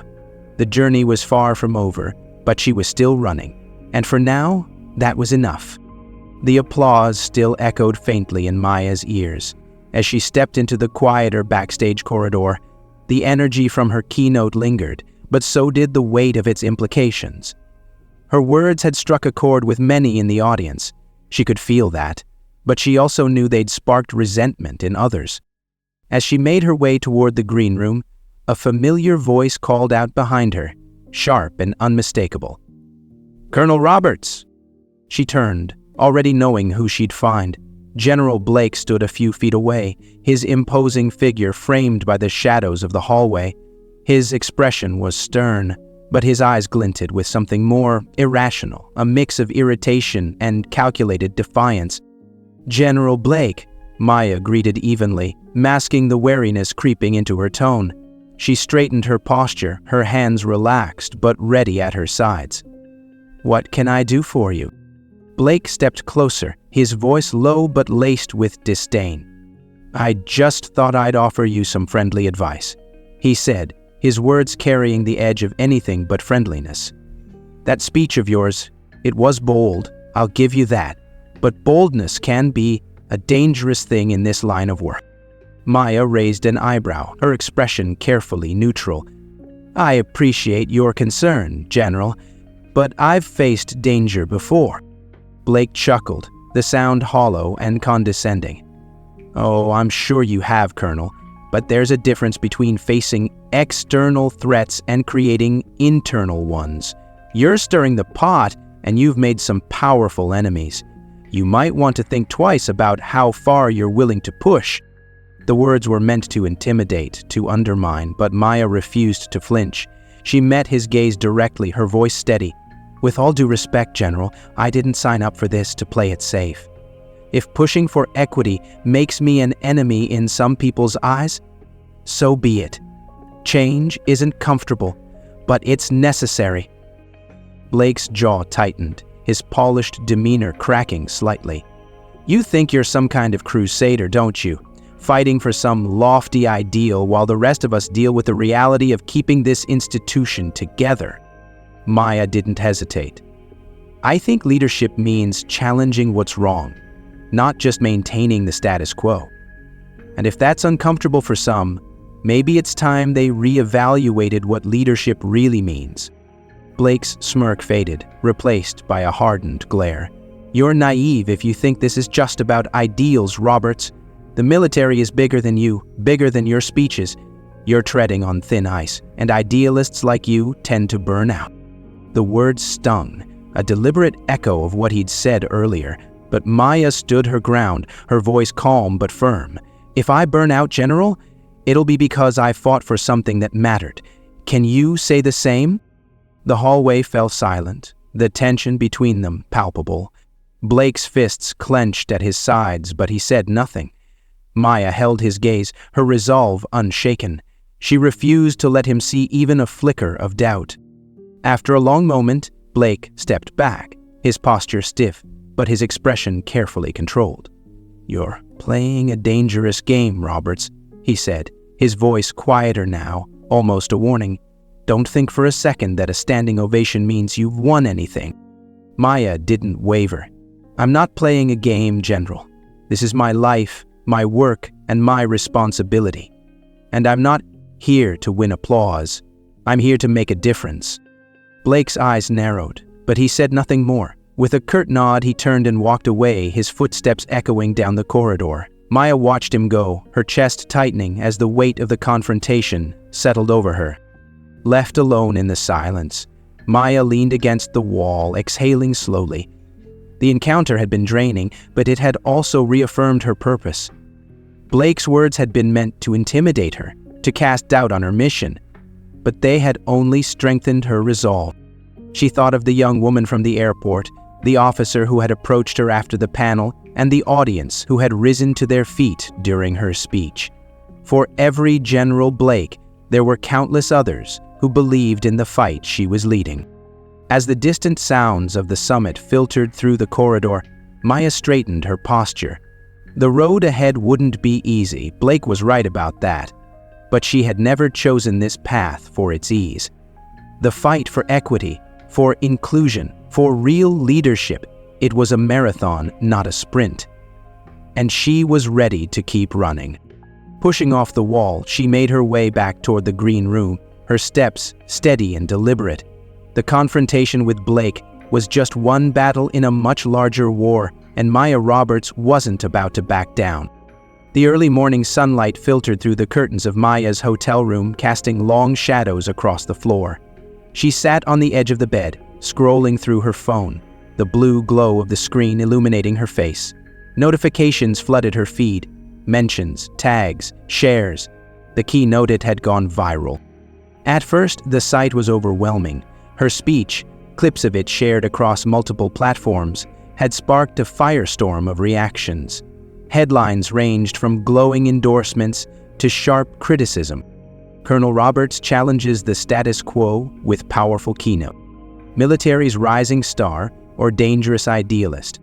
The journey was far from over, but she was still running, and for now, that was enough. The applause still echoed faintly in Maya's ears. As she stepped into the quieter backstage corridor, the energy from her keynote lingered, but so did the weight of its implications. Her words had struck a chord with many in the audience. She could feel that, but she also knew they'd sparked resentment in others. As she made her way toward the green room, a familiar voice called out behind her, sharp and unmistakable. "Colonel Roberts!" She turned, already knowing who she'd find. General Blake stood a few feet away, his imposing figure framed by the shadows of the hallway. His expression was stern, but his eyes glinted with something more irrational, a mix of irritation and calculated defiance. "General Blake," Maya greeted evenly, masking the wariness creeping into her tone. She straightened her posture, her hands relaxed but ready at her sides. "What can I do for you?" Blake stepped closer, his voice low but laced with disdain. "I just thought I'd offer you some friendly advice," he said, his words carrying the edge of anything but friendliness. "That speech of yours, it was bold, I'll give you that, but boldness can be a dangerous thing in this line of work." Maya raised an eyebrow, her expression carefully neutral. "I appreciate your concern, General, but I've faced danger before." Blake chuckled, the sound hollow and condescending. "Oh, I'm sure you have, Colonel, but there's a difference between facing external threats and creating internal ones. You're stirring the pot, and you've made some powerful enemies. You might want to think twice about how far you're willing to push." The words were meant to intimidate, to undermine, but Maya refused to flinch. She met his gaze directly, her voice steady. "With all due respect, General, I didn't sign up for this to play it safe. If pushing for equity makes me an enemy in some people's eyes, so be it. Change isn't comfortable, but it's necessary." Blake's jaw tightened, his polished demeanor cracking slightly. "You think you're some kind of crusader, don't you? Fighting for some lofty ideal while the rest of us deal with the reality of keeping this institution together." Maya didn't hesitate. "I think leadership means challenging what's wrong, not just maintaining the status quo. And if that's uncomfortable for some, maybe it's time they reevaluated what leadership really means." Blake's smirk faded, replaced by a hardened glare. "You're naive if you think this is just about ideals, Roberts. The military is bigger than you, bigger than your speeches. You're treading on thin ice, and idealists like you tend to burn out." The words stung, a deliberate echo of what he'd said earlier, but Maya stood her ground, her voice calm but firm. "If I burn out, General, it'll be because I fought for something that mattered. Can you say the same?" The hallway fell silent, the tension between them palpable. Blake's fists clenched at his sides, but he said nothing. Maya held his gaze, her resolve unshaken. She refused to let him see even a flicker of doubt. After a long moment, Blake stepped back, his posture stiff, but his expression carefully controlled. "You're playing a dangerous game, Roberts," he said, his voice quieter now, almost a warning. "Don't think for a second that a standing ovation means you've won anything." Maya didn't waver. "I'm not playing a game, General. This is my life, my work, and my responsibility. And I'm not here to win applause. I'm here to make a difference." Blake's eyes narrowed, but he said nothing more. With a curt nod, he turned and walked away, his footsteps echoing down the corridor. Maya watched him go, her chest tightening as the weight of the confrontation settled over her. Left alone in the silence, Maya leaned against the wall, exhaling slowly. The encounter had been draining, but it had also reaffirmed her purpose. Blake's words had been meant to intimidate her, to cast doubt on her mission, but they had only strengthened her resolve. She thought of the young woman from the airport, the officer who had approached her after the panel, and the audience who had risen to their feet during her speech. For every General Blake, there were countless others who believed in the fight she was leading. As the distant sounds of the summit filtered through the corridor, Maya straightened her posture. The road ahead wouldn't be easy, Blake was right about that. But she had never chosen this path for its ease. The fight for equity, for inclusion, for real leadership, it was a marathon, not a sprint. And she was ready to keep running. Pushing off the wall, she made her way back toward the green room, her steps steady and deliberate. The confrontation with Blake was just one battle in a much larger war, and Maya Roberts wasn't about to back down. The early morning sunlight filtered through the curtains of Maya's hotel room, casting long shadows across the floor. She sat on the edge of the bed, scrolling through her phone, the blue glow of the screen illuminating her face. Notifications flooded her feed, mentions, tags, shares. The keynote, it had gone viral. At first, the site was overwhelming. Her speech, clips of it shared across multiple platforms, had sparked a firestorm of reactions. Headlines ranged from glowing endorsements to sharp criticism. Colonel Roberts challenges the status quo with powerful keynote. Military's rising star or dangerous idealist.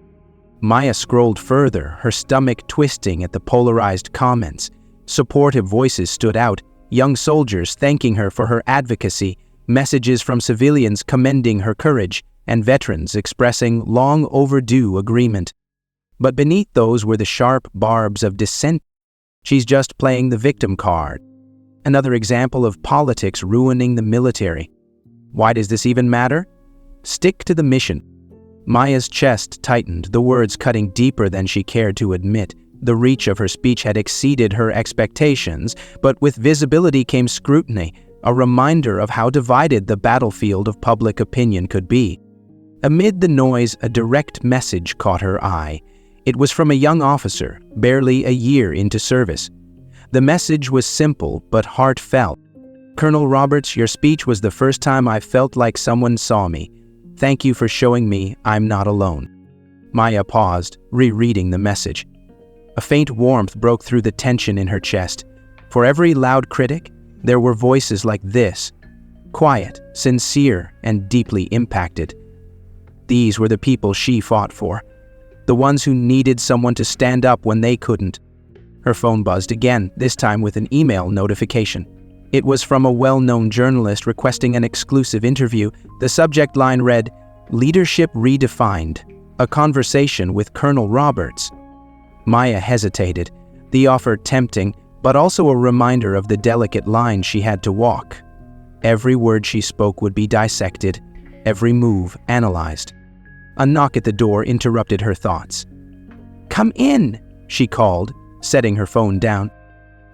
Maya scrolled further, her stomach twisting at the polarized comments. Supportive voices stood out, young soldiers thanking her for her advocacy, messages from civilians commending her courage, and veterans expressing long overdue agreement. But beneath those were the sharp barbs of dissent. She's just playing the victim card. Another example of politics ruining the military. Why does this even matter? Stick to the mission. Maya's chest tightened, the words cutting deeper than she cared to admit. The reach of her speech had exceeded her expectations, but with visibility came scrutiny, a reminder of how divided the battlefield of public opinion could be. Amid the noise, a direct message caught her eye. It was from a young officer, barely a year into service. The message was simple but heartfelt. "Colonel Roberts, your speech was the first time I felt like someone saw me. Thank you for showing me I'm not alone." Maya paused, rereading the message. A faint warmth broke through the tension in her chest. For every loud critic, there were voices like this, quiet, sincere, and deeply impacted. These were the people she fought for, the ones who needed someone to stand up when they couldn't. Her phone buzzed again, this time with an email notification. It was from a well-known journalist requesting an exclusive interview. The subject line read, "Leadership Redefined, a conversation with Colonel Roberts." Maya hesitated, the offer tempting, but also a reminder of the delicate line she had to walk. Every word she spoke would be dissected, every move analyzed. A knock at the door interrupted her thoughts. "Come in," she called, setting her phone down.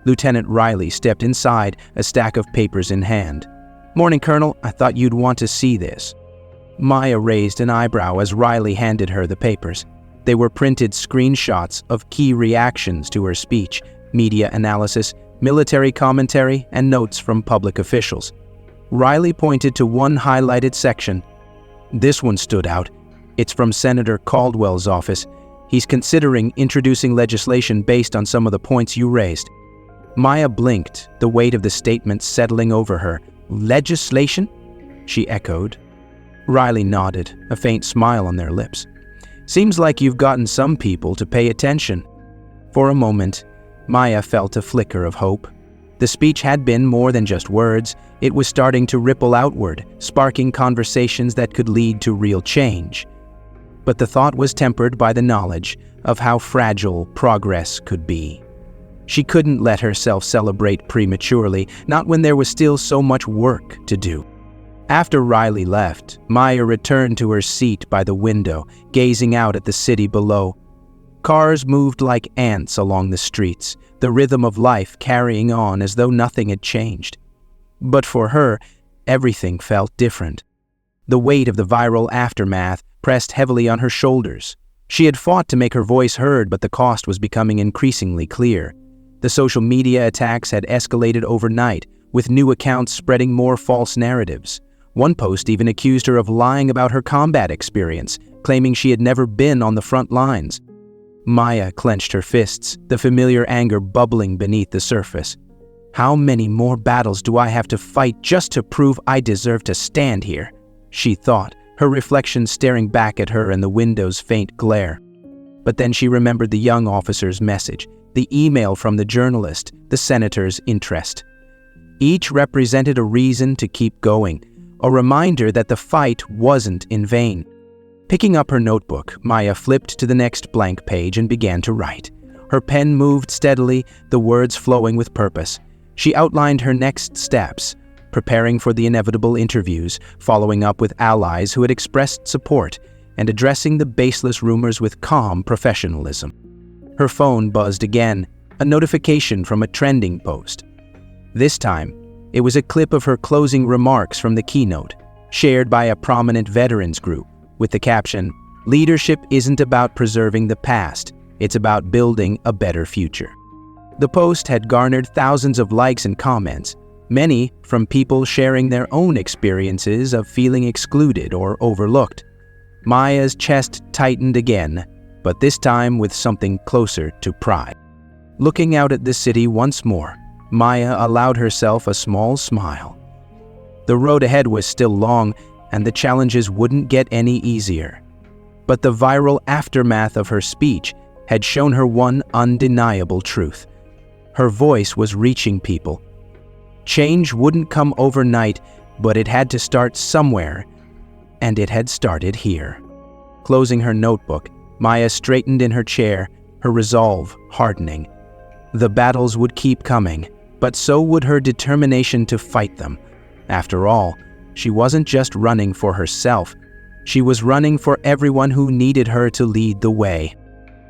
Lieutenant Riley stepped inside, a stack of papers in hand. "Morning, Colonel. I thought you'd want to see this." Maya raised an eyebrow as Riley handed her the papers. They were printed screenshots of key reactions to her speech, media analysis, military commentary, and notes from public officials. Riley pointed to one highlighted section. "This one stood out. It's from Senator Caldwell's office. He's considering introducing legislation based on some of the points you raised." Maya blinked, the weight of the statement settling over her. "Legislation?" she echoed. Riley nodded, a faint smile on their lips. "Seems like you've gotten some people to pay attention." For a moment, Maya felt a flicker of hope. The speech had been more than just words. It was starting to ripple outward, sparking conversations that could lead to real change. But the thought was tempered by the knowledge of how fragile progress could be. She couldn't let herself celebrate prematurely, not when there was still so much work to do. After Riley left, Maya returned to her seat by the window, gazing out at the city below. Cars moved like ants along the streets, the rhythm of life carrying on as though nothing had changed. But for her, everything felt different. The weight of the viral aftermath pressed heavily on her shoulders. She had fought to make her voice heard, but the cost was becoming increasingly clear. The social media attacks had escalated overnight, with new accounts spreading more false narratives. One post even accused her of lying about her combat experience, claiming she had never been on the front lines. Maya clenched her fists, the familiar anger bubbling beneath the surface. How many more battles do I have to fight just to prove I deserve to stand here? She thought, her reflection staring back at her in the window's faint glare. But then she remembered the young officer's message, the email from the journalist, the senator's interest. Each represented a reason to keep going, a reminder that the fight wasn't in vain. Picking up her notebook, Maya flipped to the next blank page and began to write. Her pen moved steadily, the words flowing with purpose. She outlined her next steps, preparing for the inevitable interviews, following up with allies who had expressed support, and addressing the baseless rumors with calm professionalism. Her phone buzzed again, a notification from a trending post. This time, it was a clip of her closing remarks from the keynote, shared by a prominent veterans group, with the caption, "Leadership isn't about preserving the past, it's about building a better future." The post had garnered thousands of likes and comments, many from people sharing their own experiences of feeling excluded or overlooked. Maya's chest tightened again, but this time with something closer to pride. Looking out at the city once more, Maya allowed herself a small smile. The road ahead was still long, and the challenges wouldn't get any easier. But the viral aftermath of her speech had shown her one undeniable truth. Her voice was reaching people. Change wouldn't come overnight, but it had to start somewhere, and it had started here. Closing her notebook, Maya straightened in her chair, her resolve hardening. The battles would keep coming, but so would her determination to fight them. After all, she wasn't just running for herself. She was running for everyone who needed her to lead the way.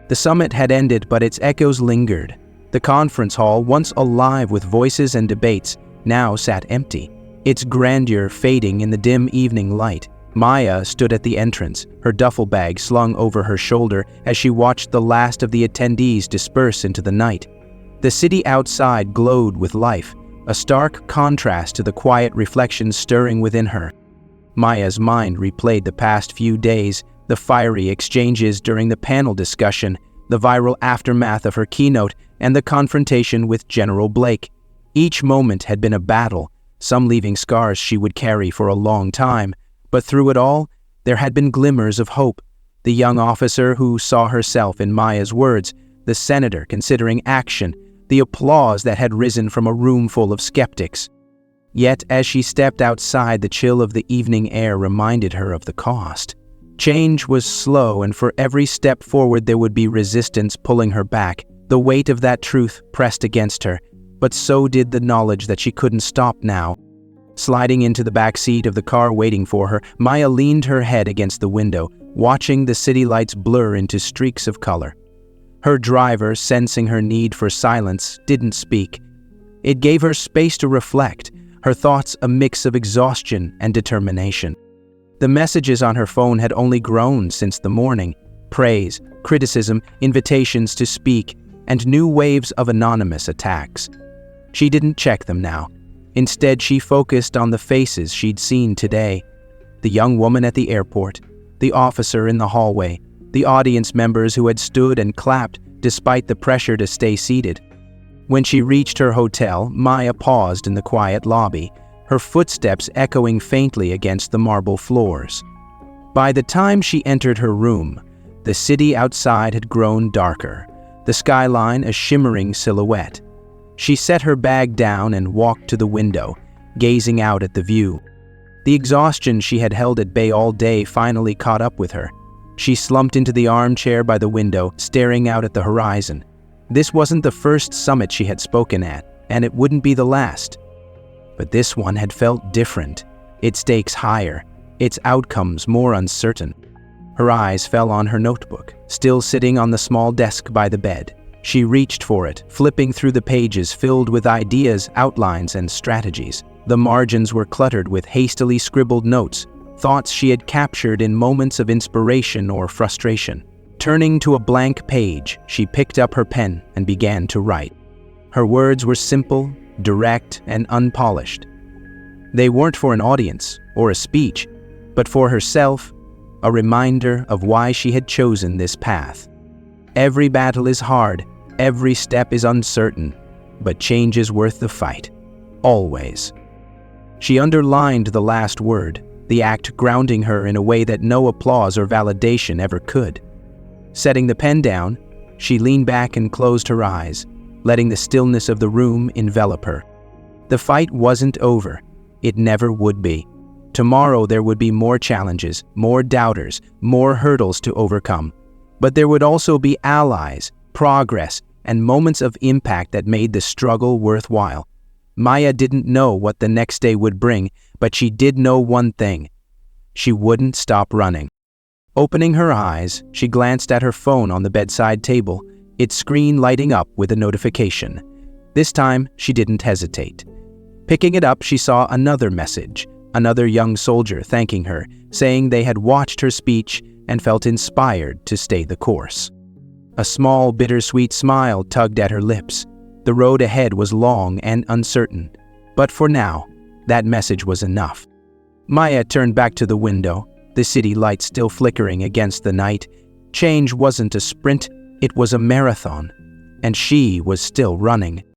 The summit had ended, but its echoes lingered. The conference hall, once alive with voices and debates, now sat empty, its grandeur fading in the dim evening light. Maya stood at the entrance, her duffel bag slung over her shoulder as she watched the last of the attendees disperse into the night. The city outside glowed with life, a stark contrast to the quiet reflections stirring within her. Maya's mind replayed the past few days, the fiery exchanges during the panel discussion, the viral aftermath of her keynote, and the confrontation with General Blake. Each moment had been a battle, some leaving scars she would carry for a long time, but through it all, there had been glimmers of hope. The young officer who saw herself in Maya's words, the senator considering action, the applause that had risen from a room full of skeptics. Yet, as she stepped outside, the chill of the evening air reminded her of the cost. Change was slow, and for every step forward there would be resistance pulling her back. The weight of that truth pressed against her, but so did the knowledge that she couldn't stop now. Sliding into the back seat of the car waiting for her, Maya leaned her head against the window, watching the city lights blur into streaks of color. Her driver, sensing her need for silence, didn't speak. It gave her space to reflect, her thoughts a mix of exhaustion and determination. The messages on her phone had only grown since the morning. Praise, criticism, invitations to speak, and new waves of anonymous attacks. She didn't check them now. Instead, she focused on the faces she'd seen today. The young woman at the airport, the officer in the hallway, the audience members who had stood and clapped despite the pressure to stay seated. When she reached her hotel, Maya paused in the quiet lobby, her footsteps echoing faintly against the marble floors. By the time she entered her room, the city outside had grown darker, the skyline a shimmering silhouette. She set her bag down and walked to the window, gazing out at the view. The exhaustion she had held at bay all day finally caught up with her. She slumped into the armchair by the window, staring out at the horizon. This wasn't the first summit she had spoken at, and it wouldn't be the last. But this one had felt different, its stakes higher, its outcomes more uncertain. Her eyes fell on her notebook, still sitting on the small desk by the bed. She reached for it, flipping through the pages filled with ideas, outlines, and strategies. The margins were cluttered with hastily scribbled notes, thoughts she had captured in moments of inspiration or frustration. Turning to a blank page, she picked up her pen and began to write. Her words were simple, direct, and unpolished. They weren't for an audience or a speech, but for herself, a reminder of why she had chosen this path. Every battle is hard, every step is uncertain, but change is worth the fight. Always. She underlined the last word, the act grounding her in a way that no applause or validation ever could. Setting the pen down, she leaned back and closed her eyes, letting the stillness of the room envelop her. The fight wasn't over. It never would be. Tomorrow there would be more challenges, more doubters, more hurdles to overcome. But there would also be allies, progress, and moments of impact that made the struggle worthwhile. Maya didn't know what the next day would bring, but she did know one thing. She wouldn't stop running. Opening her eyes, she glanced at her phone on the bedside table, its screen lighting up with a notification. This time, she didn't hesitate. Picking it up, she saw another message, another young soldier thanking her, saying they had watched her speech and felt inspired to stay the course. A small, bittersweet smile tugged at her lips. The road ahead was long and uncertain, but for now, that message was enough. Maya turned back to the window, the city lights still flickering against the night. Change wasn't a sprint, it was a marathon, and she was still running.